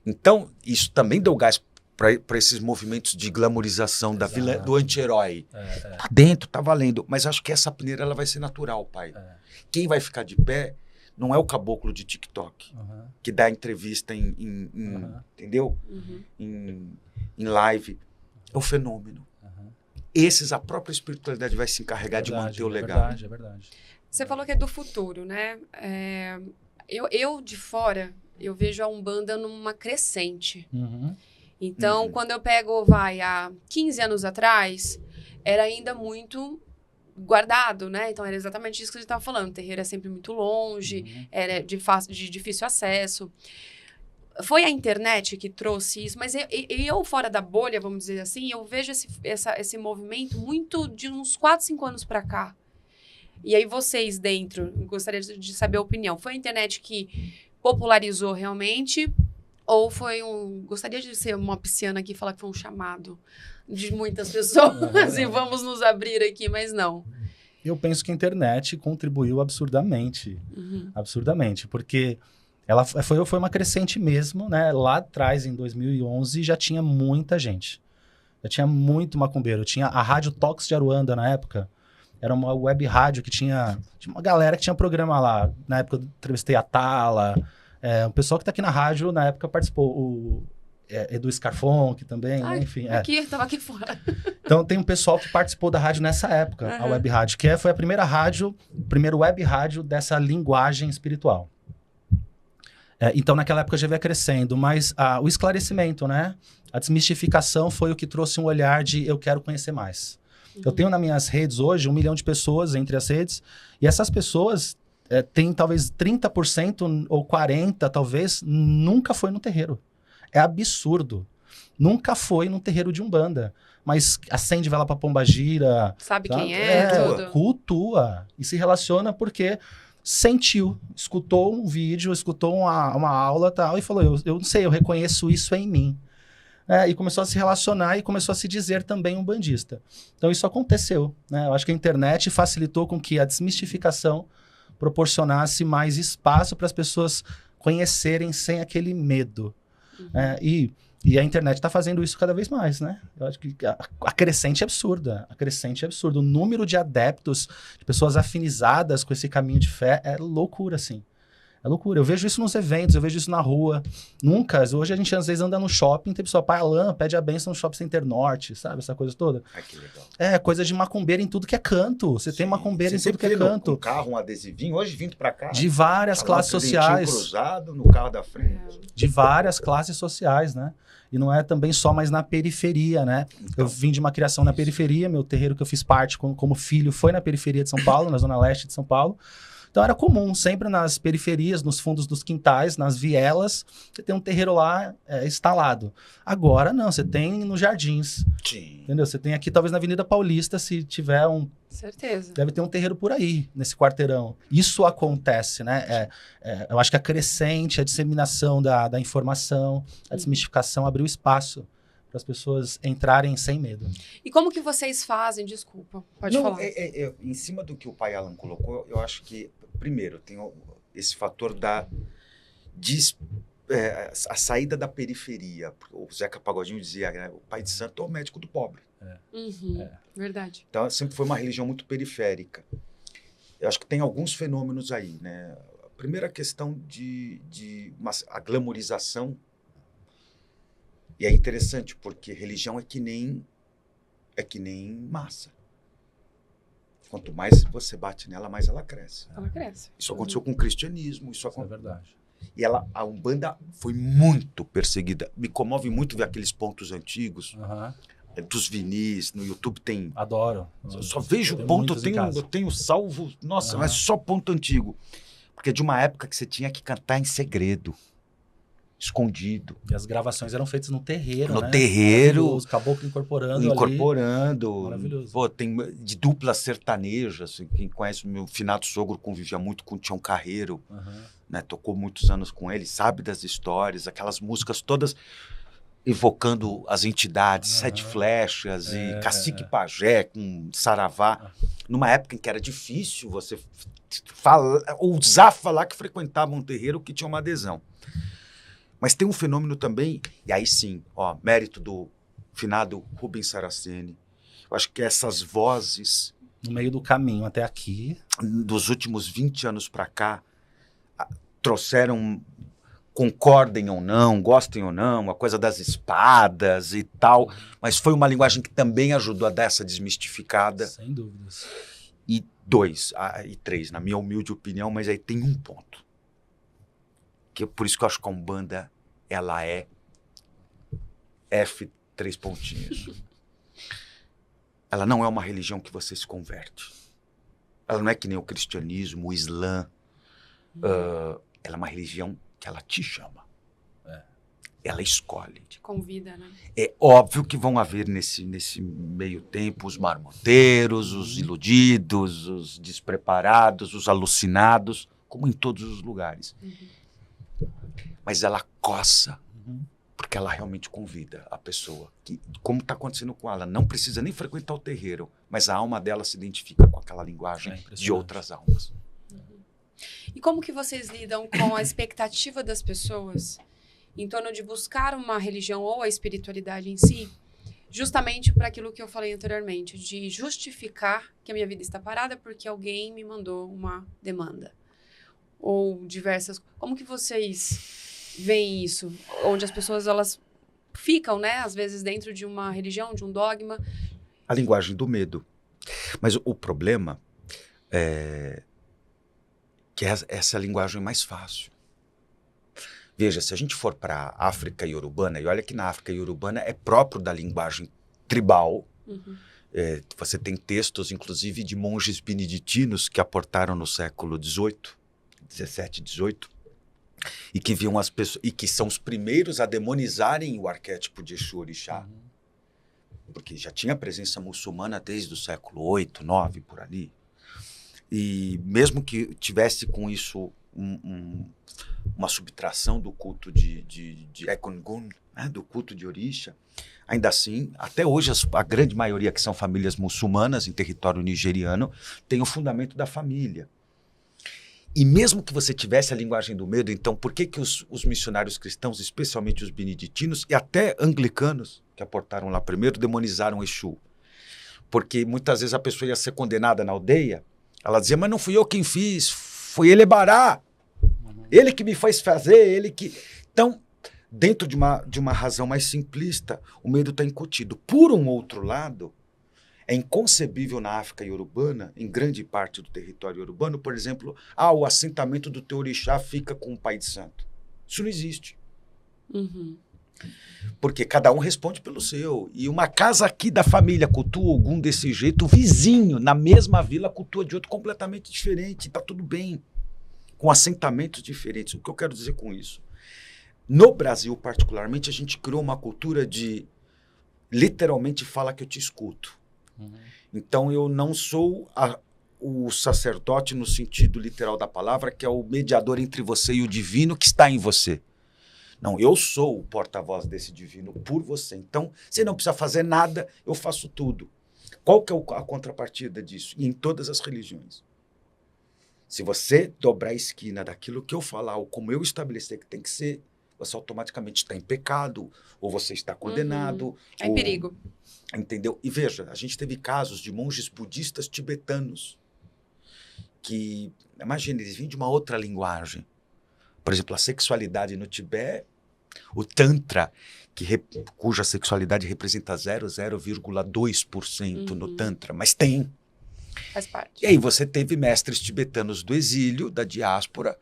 Então, isso também deu gás para esses movimentos de glamorização do anti-herói. Tá dentro, tá valendo. Mas acho que essa peneira ela vai ser natural, pai. Quem vai ficar de pé não é o caboclo de TikTok, que dá entrevista entendeu? Em live. É o fenômeno. Esses, a própria espiritualidade vai se encarregar de manter o legado. É verdade. Você falou que é do futuro, né? Eu de fora, eu vejo a Umbanda numa crescente. Então, quando eu pego, há 15 anos atrás, era ainda muito guardado, né? Então, era exatamente isso que a gente estava falando. O terreiro é sempre muito longe, era de difícil acesso. Foi a internet que trouxe isso, mas eu fora da bolha, vamos dizer assim, eu vejo esse movimento muito de uns 4, 5 anos para cá. E aí vocês dentro, gostaria de saber a opinião. Foi a internet que popularizou realmente Ou foi gostaria de ser uma pisciana aqui e falar que foi um chamado de muitas pessoas e vamos nos abrir aqui, mas não. Eu penso que a internet contribuiu absurdamente. Absurdamente, porque ela foi uma crescente mesmo, né? Lá atrás, em 2011, já tinha muita gente. Já tinha muito macumbeiro. Tinha a Rádio Tox de Aruanda, na época. Era uma web rádio que tinha uma galera que tinha programa lá. Na época eu entrevistei a Tala. O pessoal que tá aqui na rádio, na época, participou. O Edu Scarfon, que também, Ai, enfim. Tava aqui fora. Então tem um pessoal que participou da rádio nessa época, a web rádio, que foi a primeira rádio, primeiro web rádio dessa linguagem espiritual. Então naquela época já veio crescendo, mas o esclarecimento, né? A desmistificação foi o que trouxe um olhar de eu quero conhecer mais. Eu tenho nas minhas redes hoje 1 milhão de pessoas entre as redes, e essas pessoas têm talvez 30% ou 40% talvez, nunca foi no terreiro. É absurdo. Nunca foi num terreiro de Umbanda. Mas acende vela pra Pombagira. Sabe quem tudo. Cultua. E se relaciona porque sentiu, escutou um vídeo, escutou uma aula tal, e falou, eu não sei, eu reconheço isso em mim. E começou a se relacionar e começou a se dizer também umbandista. Então isso aconteceu. Né? Eu acho que a internet facilitou com que a desmistificação proporcionasse mais espaço para as pessoas conhecerem sem aquele medo. E a internet está fazendo isso cada vez mais, né? Eu acho que a crescente é absurda. A crescente é absurda. O número de adeptos, de pessoas afinizadas com esse caminho de fé é loucura, assim. É loucura. Eu vejo isso nos eventos, eu vejo isso na rua. Hoje a gente às vezes anda no shopping, tem pessoa, pai Alain, pede a benção no Shopping Center Norte, sabe? Essa coisa toda. Que legal. Coisa de macumbeira em tudo que é canto. Você tem macumbeira em tudo que é canto. Um carro, um adesivinho, hoje vindo pra cá. De várias classes sociais. Cruzado no carro da frente. De várias classes sociais, né? E não é também só mais na periferia, né? Então, eu vim de uma criação na periferia, meu terreiro que eu fiz parte como filho foi na periferia de São Paulo, na zona leste de São Paulo. Então era comum, sempre nas periferias, nos fundos dos quintais, nas vielas, você tem um terreiro lá instalado. Agora não, você tem nos Jardins. Sim. Entendeu? Você tem aqui, talvez na Avenida Paulista, se tiver Certeza. Deve ter um terreiro por aí, nesse quarteirão. Isso acontece, né? Eu acho que a crescente, a disseminação da informação, a desmistificação abriu espaço para as pessoas entrarem sem medo. E como que vocês fazem? Desculpa, pode falar. Em cima do que o pai Alan colocou, eu acho que, primeiro, tem esse fator a saída da periferia. O Zeca Pagodinho dizia, né, o pai de santo é o médico do pobre. Verdade. Então, sempre foi uma religião muito periférica. Eu acho que tem alguns fenômenos aí, né? A primeira questão a glamorização. E é interessante, porque religião é que nem massa. Quanto mais você bate nela, mais ela cresce. Ela cresce. Isso aconteceu com o cristianismo. Isso é verdade. E a Umbanda foi muito perseguida. Me comove muito ver aqueles pontos antigos. Dos vinis, no YouTube tem... Adoro. Só vejo ponto, eu tenho salvo... Nossa, mas só ponto antigo. Porque é de uma época que você tinha que cantar em segredo. Escondido. E as gravações eram feitas no terreiro, no terreiro. Os caboclos incorporando ali. Maravilhoso. Pô, tem de dupla sertaneja. Assim, quem conhece o meu finado sogro convivia muito com o Tião Carreiro. Né, tocou muitos anos com ele, sabe das histórias, aquelas músicas todas evocando as entidades, Sete Flechas e Cacique Pajé com Saravá. Numa época em que era difícil você ousar falar que frequentava um terreiro que tinha uma adesão. Mas tem um fenômeno também, e aí sim, mérito do finado Rubens Saraceni. Eu acho que essas vozes... No meio do caminho até aqui... Dos últimos 20 anos para cá, trouxeram, concordem ou não, gostem ou não, a coisa das espadas e tal, mas foi uma linguagem que também ajudou a dar essa desmistificada. Sem dúvidas. E três, na minha humilde opinião, mas aí tem um ponto. Por isso que eu acho que a Umbanda, ela é F3 pontinhos. Ela não é uma religião que você se converte. Ela não é que nem o cristianismo, o Islã. Ela é uma religião que ela te chama. Ela escolhe. Te convida, né? É óbvio que vão haver nesse meio tempo os marmoteiros, os iludidos, os despreparados, os alucinados, como em todos os lugares. Mas ela coça Porque ela realmente convida a pessoa. Como está acontecendo com ela, não precisa nem frequentar o terreiro, mas a alma dela se identifica com aquela linguagem de outras almas. E como que vocês lidam com a expectativa das pessoas em torno de buscar uma religião ou a espiritualidade em si, justamente para aquilo que eu falei anteriormente, de justificar que a minha vida está parada porque alguém me mandou uma demanda? Ou diversas... Como que vocês veem isso? Onde as pessoas, elas ficam, né? Às vezes dentro de uma religião, de um dogma. A linguagem do medo. Mas o problema é que essa é a linguagem mais fácil. Veja, se a gente for para a África iorubana, e olha que na África iorubana é próprio da linguagem tribal. Você tem textos, inclusive, de monges beneditinos que aportaram no século XVIII, XVII, XVIII, e que viam as pessoas, e que são os primeiros a demonizarem o arquétipo de Exu Orixá. Porque já tinha presença muçulmana desde o século VIII, IX, por ali. E mesmo que tivesse com isso uma subtração do culto de Egungun, né, do culto de Orixá, ainda assim, até hoje a grande maioria que são famílias muçulmanas em território nigeriano tem o fundamento da família. E mesmo que você tivesse a linguagem do medo, então por que os missionários cristãos, especialmente os beneditinos e até anglicanos, que aportaram lá primeiro, demonizaram Exu? Porque muitas vezes a pessoa ia ser condenada na aldeia, ela dizia, mas não fui eu quem fiz, foi ele Ebará, ele que me fez fazer, ele que... Então, dentro de uma razão mais simplista, o medo está incutido. Por um outro lado, é inconcebível na África iorubana, em grande parte do território iorubano, por exemplo, o assentamento do teu orixá fica com o pai de santo. Isso não existe. Porque cada um responde pelo seu. E uma casa aqui da família cultua algum desse jeito, o vizinho, na mesma vila, cultua de outro completamente diferente. Está tudo bem. Com assentamentos diferentes. O que eu quero dizer com isso? No Brasil, particularmente, a gente criou uma cultura de literalmente fala que eu te escuto. Então, eu não sou o sacerdote no sentido literal da palavra, que é o mediador entre você e o divino que está em você. Não, eu sou o porta-voz desse divino por você. Então, você não precisa fazer nada, eu faço tudo. Qual que é a contrapartida disso? E em todas as religiões. Se você dobrar a esquina daquilo que eu falar, ou como eu estabelecer que tem que ser, você automaticamente está em pecado, ou você está condenado. É em perigo. Entendeu? E veja, a gente teve casos de monges budistas tibetanos que, imagina, eles vinham de uma outra linguagem. Por exemplo, a sexualidade no Tibete, o Tantra, cuja sexualidade representa 0,2% no Tantra, mas tem. Faz parte. E aí você teve mestres tibetanos do exílio, da diáspora,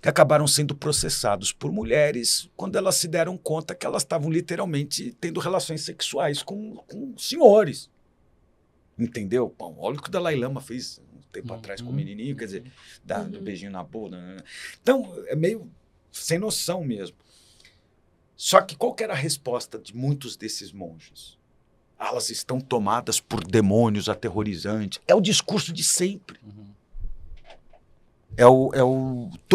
que acabaram sendo processados por mulheres quando elas se deram conta que elas estavam literalmente tendo relações sexuais com senhores. Entendeu? Bom, olha o que o Dalai Lama fez um tempo atrás com o menininho, quer dizer, do beijinho na bunda. Então, é meio sem noção mesmo. Só que qual que era a resposta de muitos desses monges? Elas estão tomadas por demônios aterrorizantes. É o discurso de sempre.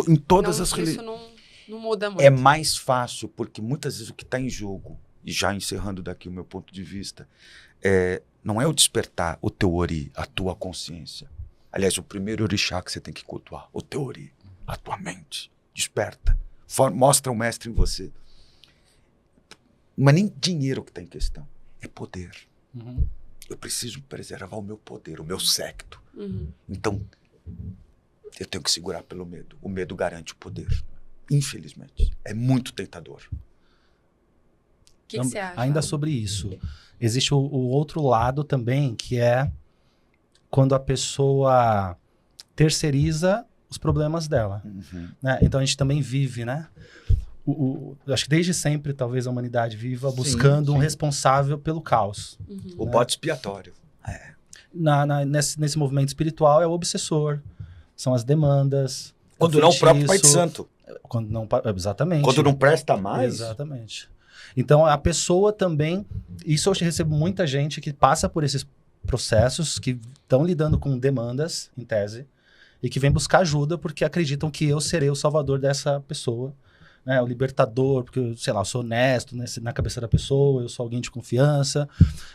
Em todas as religiões. Isso não muda muito. É mais fácil, porque muitas vezes o que está em jogo, e já encerrando daqui o meu ponto de vista, não é o despertar o teu ori, a tua consciência. Aliás, o primeiro orixá que você tem que cultuar, o teu ori, a tua mente. Desperta. Mostra o mestre em você. Não é nem dinheiro que está em questão. É poder. Eu preciso preservar o meu poder, o meu séquito. Então, eu tenho que segurar pelo medo. O medo garante o poder. Infelizmente. É muito tentador. O que você acha? Ainda sobre isso, existe o outro lado também, que é quando a pessoa terceiriza os problemas dela. Né? Então, a gente também vive, né? Acho que desde sempre, talvez, a humanidade viva buscando um responsável pelo caos. O bode expiatório. Nesse movimento espiritual é o obsessor, são as demandas. Quando não o próprio Pai de Santo. Exatamente. Quando não presta mais. Exatamente. Então, a pessoa também... Isso eu recebo muita gente que passa por esses processos, que estão lidando com demandas, em tese, e que vem buscar ajuda porque acreditam que eu serei o salvador dessa pessoa. né, o libertador, porque, sei lá, eu sou honesto, né, na cabeça da pessoa, eu sou alguém de confiança.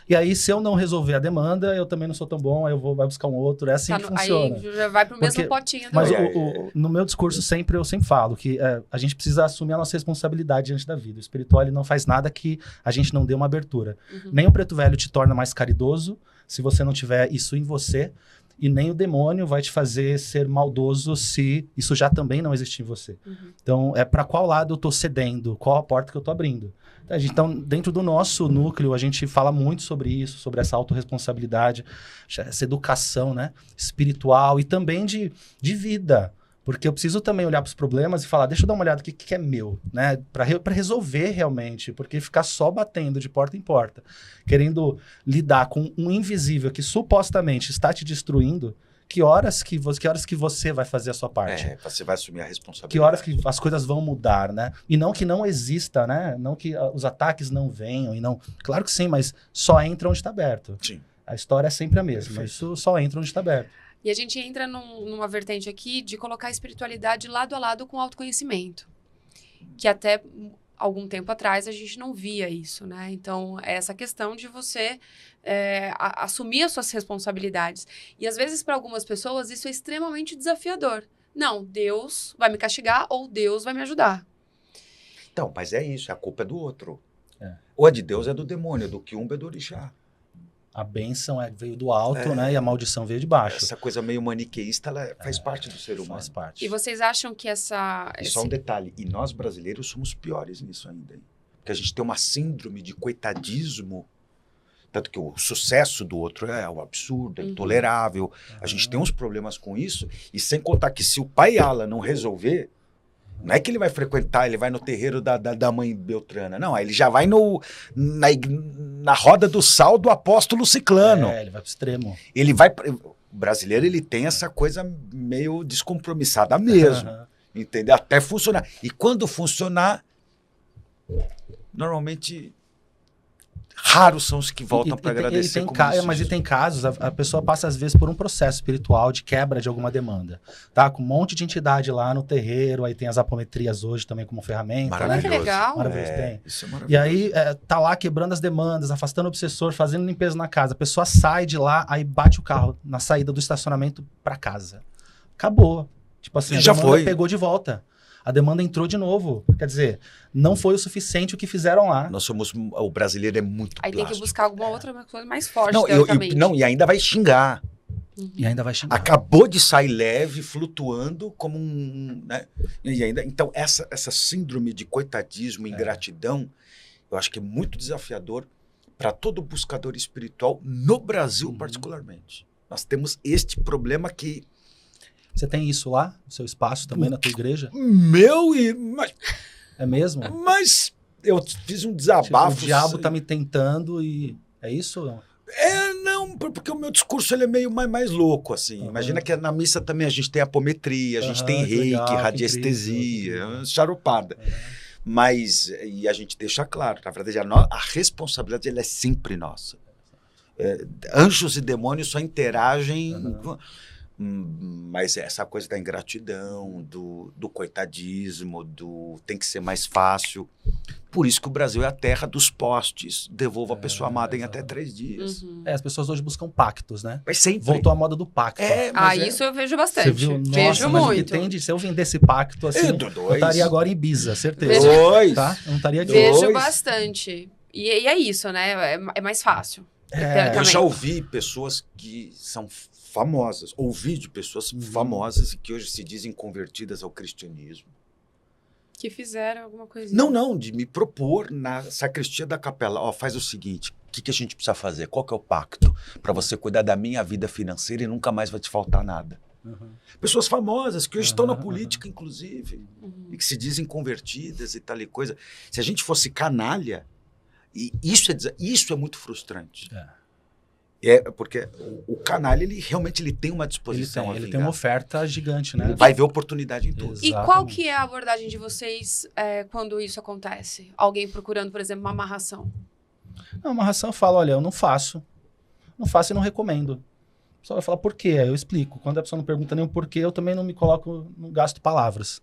E aí, se eu não resolver a demanda, eu também não sou tão bom, aí vai buscar um outro. É assim que funciona. Aí já vai pro mesmo potinho. Mas também. no meu discurso eu sempre falo que a gente precisa assumir a nossa responsabilidade diante da vida. O espiritual ele não faz nada que a gente não dê uma abertura. Nem o preto velho te torna mais caridoso, se você não tiver isso em você. E nem o demônio vai te fazer ser maldoso se isso já também não existe em você. Então, para qual lado eu estou cedendo? Qual a porta que eu estou abrindo? Então, dentro do nosso núcleo, a gente fala muito sobre isso, sobre essa autorresponsabilidade, essa educação, né, espiritual e também de vida. Porque eu preciso também olhar para os problemas e falar, deixa eu dar uma olhada no que é meu, né? Para resolver realmente, porque ficar só batendo de porta em porta, querendo lidar com um invisível que supostamente está te destruindo, que horas que você vai fazer a sua parte? Você vai assumir a responsabilidade. Que horas que as coisas vão mudar, né? E não que não exista, né? Não que os ataques não venham e não... Claro que sim, mas só entra onde está aberto. Sim. A história é sempre a mesma, Perfeito. isso só entra onde está aberto. E a gente entra numa vertente aqui de colocar a espiritualidade lado a lado com o autoconhecimento. Que até algum tempo atrás a gente não via isso, né? Então, é essa questão de você assumir as suas responsabilidades. E às vezes, para algumas pessoas, isso é extremamente desafiador. Não, Deus vai me castigar ou Deus vai me ajudar. Então, mas é isso, a culpa é do outro. Ou é de Deus, é do demônio, do quiumba, é do orixá. A bênção veio do alto, né? E a maldição veio de baixo. Essa coisa meio maniqueísta, ela faz parte do ser humano. Faz parte. E vocês acham que E só um detalhe, e nós brasileiros somos piores nisso ainda. Hein? Porque a gente tem uma síndrome de coitadismo, tanto que o sucesso do outro é um absurdo, é intolerável. A gente tem uns problemas com isso, e sem contar que se o pai Ala não resolver, não é que ele vai frequentar, ele vai no terreiro da mãe Beltrana. Não, ele já vai na roda do sal do apóstolo Ciclano. Ele vai pro extremo. Ele vai... O brasileiro, ele tem essa coisa meio descompromissada mesmo. Entendeu? Até funcionar. E quando funcionar, normalmente... Raros são os que voltam para agradecer. Mas tem casos, a pessoa passa às vezes por um processo espiritual de quebra de alguma demanda, tá? Com um monte de entidade lá no terreiro, aí tem as apometrias hoje também como ferramenta. Maravilhoso. Né? Que legal. Maravilhoso, tem. Isso é maravilhoso. E aí tá lá quebrando as demandas, afastando o obsessor, fazendo limpeza na casa. A pessoa sai de lá, aí bate o carro na saída do estacionamento para casa. Acabou. Tipo assim, a demanda pegou de volta. A demanda entrou de novo. Quer dizer, não foi o suficiente o que fizeram lá. O brasileiro é muito Aí plástico. tem que buscar alguma outra coisa mais forte, e ainda vai xingar. E ainda vai xingar. Acabou de sair leve, flutuando como um... Né? E ainda, então, essa síndrome de coitadismo, ingratidão, eu acho que é muito desafiador para todo buscador espiritual, no Brasil particularmente. Nós temos este problema que... Você tem isso lá, no seu espaço também, na tua igreja? É mesmo? Mas eu fiz um desabafo. Tipo, o diabo tá me tentando e... É isso? Não, porque o meu discurso ele é meio mais louco, assim. Imagina que na missa também a gente tem apometria, a gente tem reiki, radiestesia, charupada. Mas, e a gente deixa claro, na verdade, a responsabilidade ela é sempre nossa. Anjos e demônios só interagem... Mas essa coisa da ingratidão, do coitadismo, tem que ser mais fácil. Por isso que o Brasil é a terra dos postes. Devolva a pessoa amada em até 3 dias. As pessoas hoje buscam pactos, né? Mas sempre. Voltou a moda do pacto. Isso eu vejo bastante. Você viu? Vejo muito. Se eu vendesse pacto assim, eu estaria agora em Ibiza, certeza. Tá? Eu não estaria aqui. Vejo bastante. E é isso, né? É mais fácil. Eu já ouvi pessoas que são famosas, ouvi de pessoas famosas e que hoje se dizem convertidas ao cristianismo. Que fizeram alguma coisinha. Não, de me propor na sacristia da capela. Faz o seguinte, o que a gente precisa fazer? Qual que é o pacto? Para você cuidar da minha vida financeira e nunca mais vai te faltar nada. Pessoas famosas que hoje estão na política, inclusive, e que se dizem convertidas e tal e coisa. Se a gente fosse canalha, e isso é muito frustrante. Porque o canalha, ele realmente ele tem uma disposição ele tem uma oferta gigante, né? Ele vai ver oportunidade em tudo. E qual que é a abordagem de vocês quando isso acontece? Alguém procurando, por exemplo, uma amarração? Não, amarração eu falo, olha, eu não faço. Não faço e não recomendo. pessoa vai falar por quê, aí eu explico. Quando a pessoa não pergunta nem o porquê, eu também não me coloco, não gasto palavras.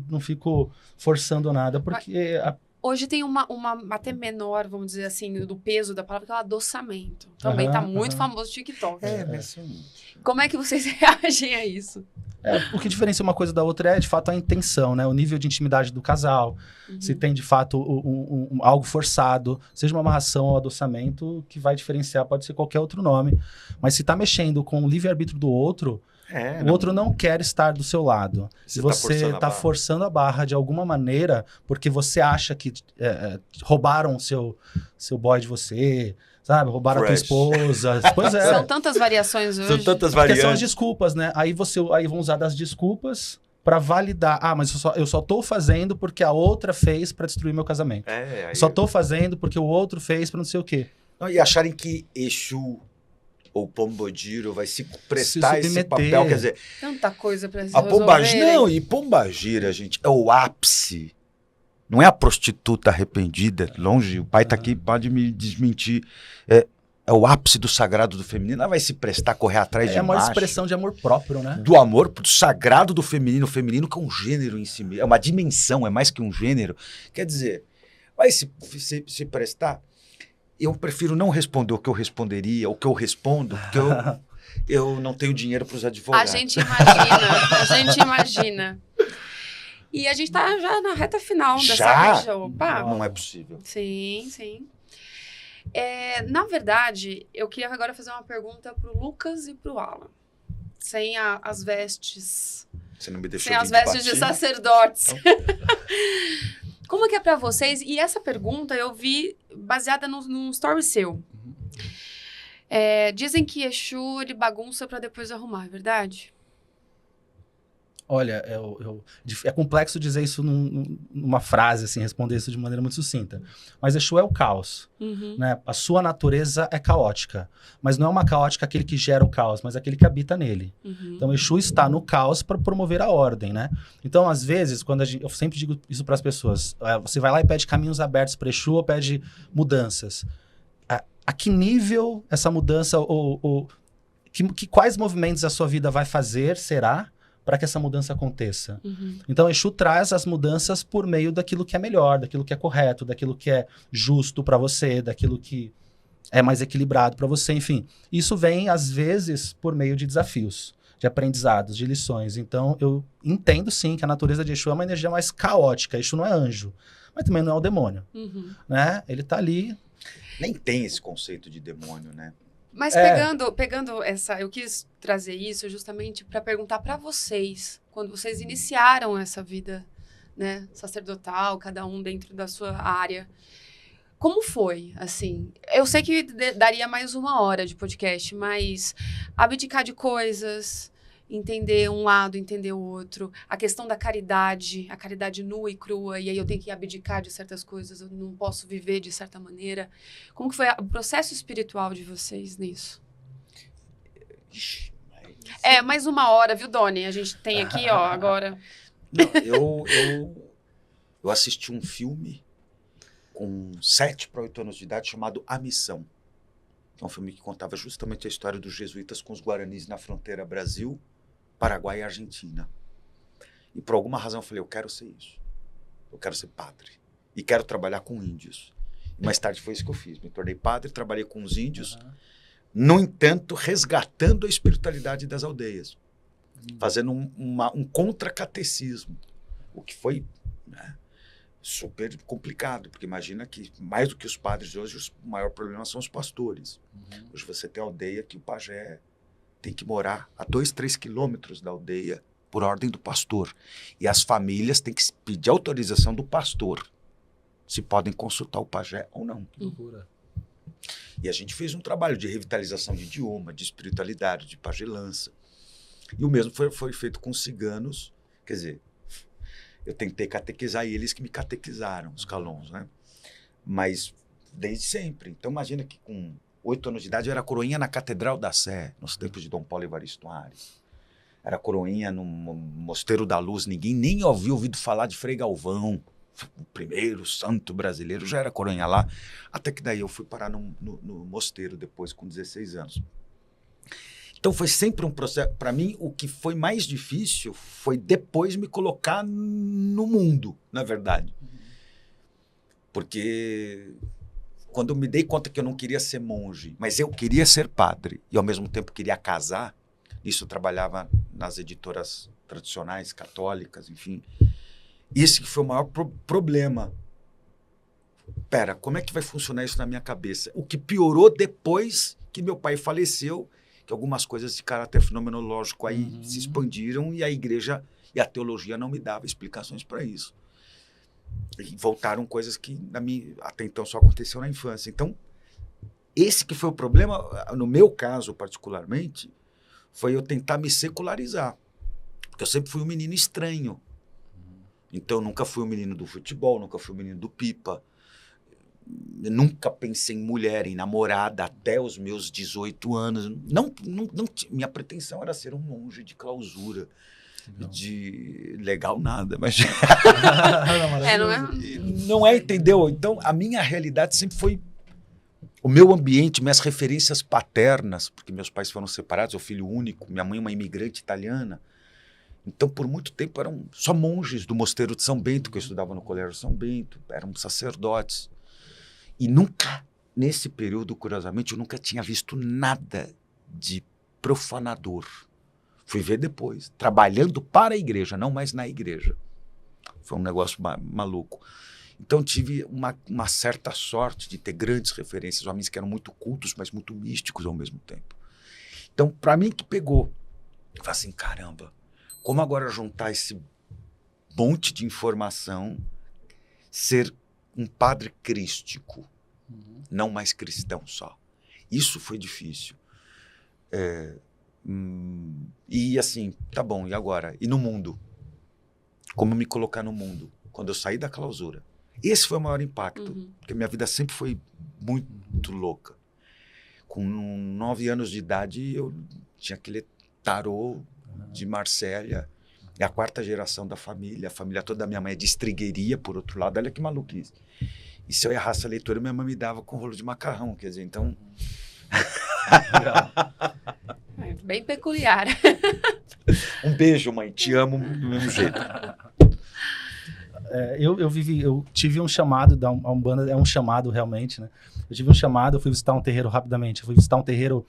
Não fico forçando nada, porque... Hoje tem uma até menor, vamos dizer assim, do peso da palavra, que é o adoçamento. Também tá muito famoso no TikTok. Mas Como é que vocês reagem a isso? O que diferencia uma coisa da outra é, de fato, a intenção, né? O nível de intimidade do casal. Se tem, de fato, algo forçado, seja uma amarração ou adoçamento, que vai diferenciar, pode ser qualquer outro nome. Mas se tá mexendo com o livre-arbítrio do outro, o outro não quer estar do seu lado. Se você tá forçando a barra de alguma maneira, porque você acha que roubaram o seu boy de você, sabe? Roubaram a tua esposa. Pois é. São tantas variações hoje. São tantas Porque variantes. são as desculpas, né? Aí vão usar das desculpas para validar. Mas eu só tô fazendo porque a outra fez para destruir meu casamento. Só tô fazendo porque o outro fez para não sei o quê. E acharem que Exu ou Pombogira vai se prestar Se esse submeter. papel, quer dizer... Tanta coisa pra se A resolver. Pombagira, não, e Pombagira, gente, é o ápice. Não é a prostituta arrependida, longe, o pai tá aqui, pode me desmentir. É o ápice do sagrado do feminino, ela vai se prestar, correr atrás de É uma macho. expressão de amor próprio, né? Do amor, do sagrado do feminino, o feminino que é um gênero em si mesmo, é uma dimensão, é mais que um gênero. Quer dizer, vai se prestar... Eu prefiro não responder o que eu responderia, o que eu respondo, porque eu não tenho dinheiro para os advogados. A gente imagina. E a gente tá já na reta final dessa show. Opa. Não é possível. Sim. Na verdade, eu queria agora fazer uma pergunta pro Lucas e pro Alan. Sem as vestes... Você não me deixou sem as vestes de sacerdotes. Então... Como que é pra vocês? E essa pergunta eu vi baseada num story seu. Dizem que Exu, ele bagunça pra depois arrumar, é verdade? Olha, é complexo dizer isso numa frase, assim, responder isso de maneira muito sucinta. Mas Exu é o caos, né? A sua natureza é caótica. Mas não é uma caótica aquele que gera o caos, mas aquele que habita nele. Então, Exu está no caos para promover a ordem, né? Então, às vezes, eu sempre digo isso para as pessoas, você vai lá e pede caminhos abertos para Exu ou pede mudanças. A que nível essa mudança, quais movimentos a sua vida vai fazer, será? Para que essa mudança aconteça. Então, Exu traz as mudanças por meio daquilo que é melhor, daquilo que é correto, daquilo que é justo para você, daquilo que é mais equilibrado para você, enfim. Isso vem, às vezes, por meio de desafios, de aprendizados, de lições. Então, eu entendo, sim, que a natureza de Exu é uma energia mais caótica. Exu não é anjo, mas também não é o demônio. Né? Ele tá ali... Nem tem esse conceito de demônio, né? Mas pegando essa... Eu quis trazer isso justamente para perguntar para vocês, quando vocês iniciaram essa vida, né, sacerdotal, cada um dentro da sua área. Como foi, assim? Eu sei que daria mais 1 hora de podcast, mas abdicar de coisas, entender um lado, entender o outro, a questão da caridade, a caridade nua e crua, e aí eu tenho que abdicar de certas coisas, eu não posso viver de certa maneira. Como que foi o processo espiritual de vocês nisso? Mais 1 hora, viu, Doni? A gente tem aqui, ó, agora... Não, eu assisti um filme com 7 para 8 anos de idade chamado A Missão. É um filme que contava justamente a história dos jesuítas com os guaranis na fronteira Brasil, Paraguai e Argentina. E por alguma razão eu falei, eu quero ser isso. Eu quero ser padre. E quero trabalhar com índios. E mais tarde foi isso que eu fiz. Me tornei padre, trabalhei com os índios, no entanto, resgatando a espiritualidade das aldeias. Fazendo um contracatecismo. O que foi, né, super complicado, porque imagina que mais do que os padres de hoje, o maior problema são os pastores. Hoje você tem aldeia que o pajé tem que morar a 2-3 quilômetros da aldeia por ordem do pastor. E as famílias têm que pedir autorização do pastor se podem consultar o pajé ou não. Que loucura. E a gente fez um trabalho de revitalização de idioma, de espiritualidade, de pagelança. E o mesmo foi feito com os ciganos, quer dizer, eu tentei catequizar e eles que me catequizaram, os calons, né? Mas desde sempre. Então imagina que com 8 anos de idade eu era coroinha na Catedral da Sé, nos tempos de Dom Paulo Evaristo Ares. Era coroinha no Mosteiro da Luz, ninguém nem havia ouvido falar de Frei Galvão, o primeiro santo brasileiro, já era coroinha lá. Até que daí eu fui parar no mosteiro depois, com 16 anos. Então foi sempre um processo. Para mim, o que foi mais difícil foi depois me colocar no mundo, na verdade. Porque quando eu me dei conta que eu não queria ser monge, mas eu queria ser padre e ao mesmo tempo queria casar, isso eu trabalhava nas editoras tradicionais, católicas, enfim. Esse que foi o maior problema. Pera, como é que vai funcionar isso na minha cabeça? O que piorou depois que meu pai faleceu, que algumas coisas de caráter fenomenológico aí se expandiram e a igreja e a teologia não me davam explicações para isso. E voltaram coisas que até então só aconteceu na infância. Então, esse que foi o problema, no meu caso particularmente, foi eu tentar me secularizar. Porque eu sempre fui um menino estranho. Então, eu nunca fui um menino do futebol, nunca fui um menino do pipa. Eu nunca pensei em mulher, em namorada até os meus 18 anos. Minha pretensão era ser um monge de clausura. De legal nada, mas não é, entendeu? Então a minha realidade sempre foi o meu ambiente, minhas referências paternas, porque meus pais foram separados, eu filho único, minha mãe é uma imigrante italiana. Então por muito tempo eram só monges do Mosteiro de São Bento, que eu estudava no Colégio São Bento, eram sacerdotes. E nunca, nesse período, curiosamente, eu nunca tinha visto nada de profanador. Fui ver depois, trabalhando para a igreja, não mais na igreja. Foi um negócio maluco. Então tive uma certa sorte de ter grandes referências, homens que eram muito cultos, mas muito místicos ao mesmo tempo. Então, para mim que pegou, eu falei assim, caramba, como agora juntar esse monte de informação, ser um padre crístico, não mais cristão só. Isso foi difícil. E assim, tá bom, e agora? E no mundo? Como me colocar no mundo? Quando eu saí da clausura. Esse foi o maior impacto, porque minha vida sempre foi muito louca. Com 9 anos de idade, eu tinha aquele tarô de Marsella. É a 4ª geração da família. A família toda da minha mãe é de Estrigueiria, por outro lado. Olha que maluquice. E se eu errasse a leitura, minha mãe me dava com rolo de macarrão. Quer dizer, então... Bem peculiar. Um beijo, mãe. Te amo do mesmo jeito. Eu tive um chamado da Umbanda, é um chamado realmente, né? Eu tive um chamado, eu fui visitar um terreiro rapidamente. Eu fui visitar um terreiro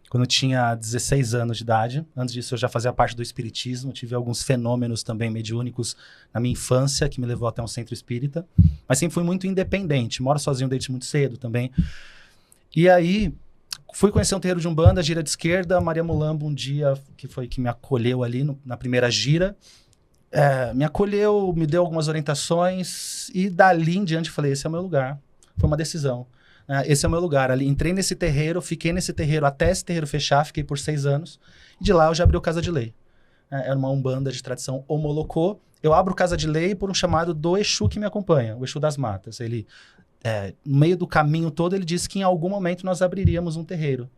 quando eu tinha 16 anos de idade. Antes disso, eu já fazia parte do espiritismo. Tive alguns fenômenos também mediúnicos na minha infância, que me levou até um centro espírita. Mas sempre fui muito independente. Moro sozinho desde muito cedo também. E aí, fui conhecer um terreiro de Umbanda, gira de esquerda. Maria Mulambo, um dia, que foi que me acolheu ali na primeira gira. Me acolheu, me deu algumas orientações. E dali em diante, falei, esse é o meu lugar. Foi uma decisão. Esse é o meu lugar. Ali, entrei nesse terreiro, fiquei nesse terreiro até esse terreiro fechar, fiquei por 6 anos. E de lá eu já abri o Casa de Lei. Era uma Umbanda de tradição Omolocô. Eu abro Casa de Lei por um chamado do Exu que me acompanha, o Exu das Matas. Ele, no meio do caminho todo, ele disse que em algum momento nós abriríamos um terreiro.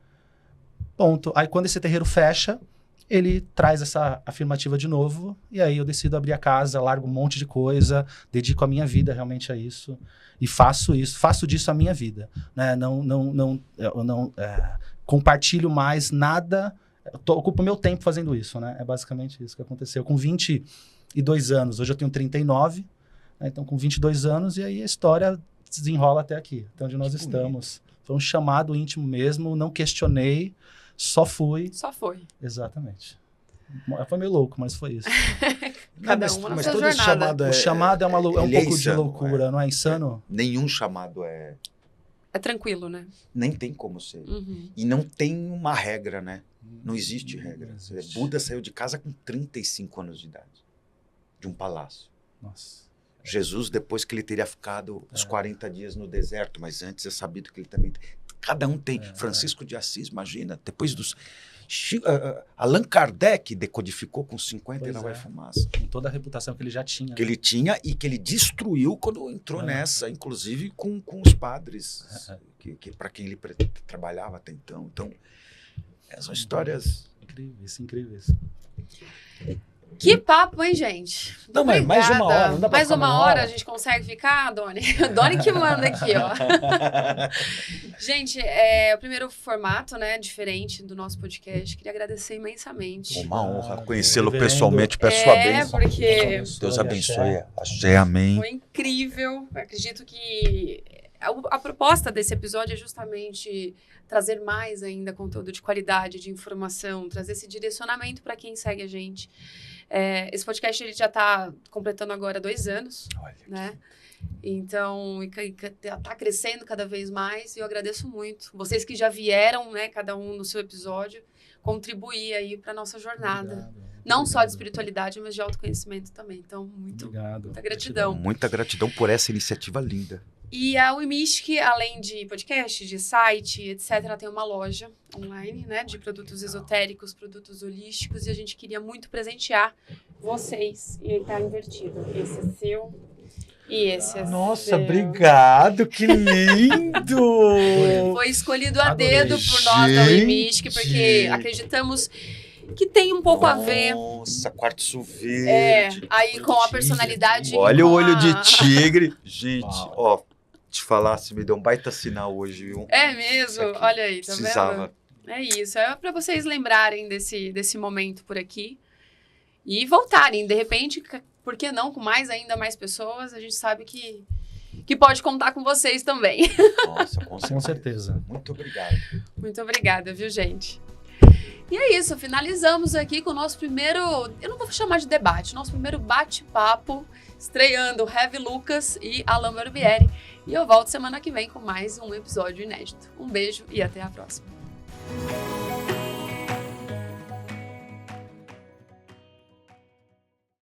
Ponto. Aí quando esse terreiro fecha, ele traz essa afirmativa de novo, e aí eu decido abrir a casa, largo um monte de coisa, dedico a minha vida realmente a isso, e faço disso a minha vida. Né? Eu não compartilho mais nada, ocupo meu tempo fazendo isso. Né? É basicamente isso que aconteceu. Com 22 anos, hoje eu tenho 39, né? Então com 22 anos, e aí a história desenrola até aqui, até onde nós estamos. Foi um chamado íntimo mesmo, não questionei, só fui. Só foi. Exatamente. Foi meio louco, mas foi isso. Cada uma na sua todo jornada. chamado O chamado é um pouco insano, de loucura, não é insano? Nenhum chamado é... É tranquilo, né? Nem tem como ser. Uhum. E não tem uma regra, né? Não existe regra. Não existe. Buda saiu de casa com 35 anos de idade. De um palácio. Nossa. Jesus, depois que ele teria ficado os 40 dias no deserto, mas antes é sabido que ele também... Cada um tem. Francisco de Assis, imagina, depois dos... Allan Kardec decodificou com 50 e não vai fumaça. Com toda a reputação que ele já tinha. Que ele tinha e que ele destruiu quando entrou nessa, inclusive com os padres, para quem ele trabalhava até então. Então, são histórias... Incríveis, incríveis. Que papo, hein, gente? Não, mas mais de uma hora, não dá pra Mais ficar uma hora a gente consegue ficar, Doni? Doni que manda aqui, ó. Gente, o primeiro formato, né, diferente do nosso podcast. Queria agradecer imensamente. Uma honra conhecê-lo pessoalmente. Peço sua bênção. Porque... Deus abençoe. Axé, amém. Foi incrível. Acredito que a proposta desse episódio é justamente trazer mais ainda conteúdo de qualidade, de informação, trazer esse direcionamento para quem segue a gente. Esse podcast ele já está completando agora 2 anos, Olha, né? Então, está crescendo cada vez mais e eu agradeço muito. Vocês que já vieram, né, cada um no seu episódio, contribuir aí para nossa jornada. Obrigado. Não só de espiritualidade, mas de muita Então, muita gratidão. Muita gratidão por essa iniciativa linda. E a Uimistic, além de podcast, de site, etc., tem uma loja online, né, de produtos esotéricos, produtos holísticos, e a gente queria muito presentear vocês. E tá invertido. Esse é seu e esse é seu. Nossa, obrigado, que lindo! Foi escolhido a Adorei. dedo por nós da Uimistic, porque acreditamos que tem um pouco a ver. Nossa, quartzo verde. Aí com a personalidade. Olha o com olho a- de tigre. Gente, Uau. ó, te falar, se me deu um baita sinal hoje, viu? É mesmo? Isso aqui Olha aí, tá precisava. vendo? É isso, é para vocês lembrarem desse momento por aqui e voltarem, de repente, por que não, com ainda mais pessoas, a gente sabe que pode contar com vocês também. Nossa, Com certeza. Muito obrigado. Muito obrigada, viu, gente? E é isso, finalizamos aqui com o nosso primeiro, eu não vou chamar de debate, nosso primeiro bate-papo, estreando Heavy Lucas e Alain Barbieri. E eu volto semana que vem com mais um episódio inédito. Um beijo e até a próxima.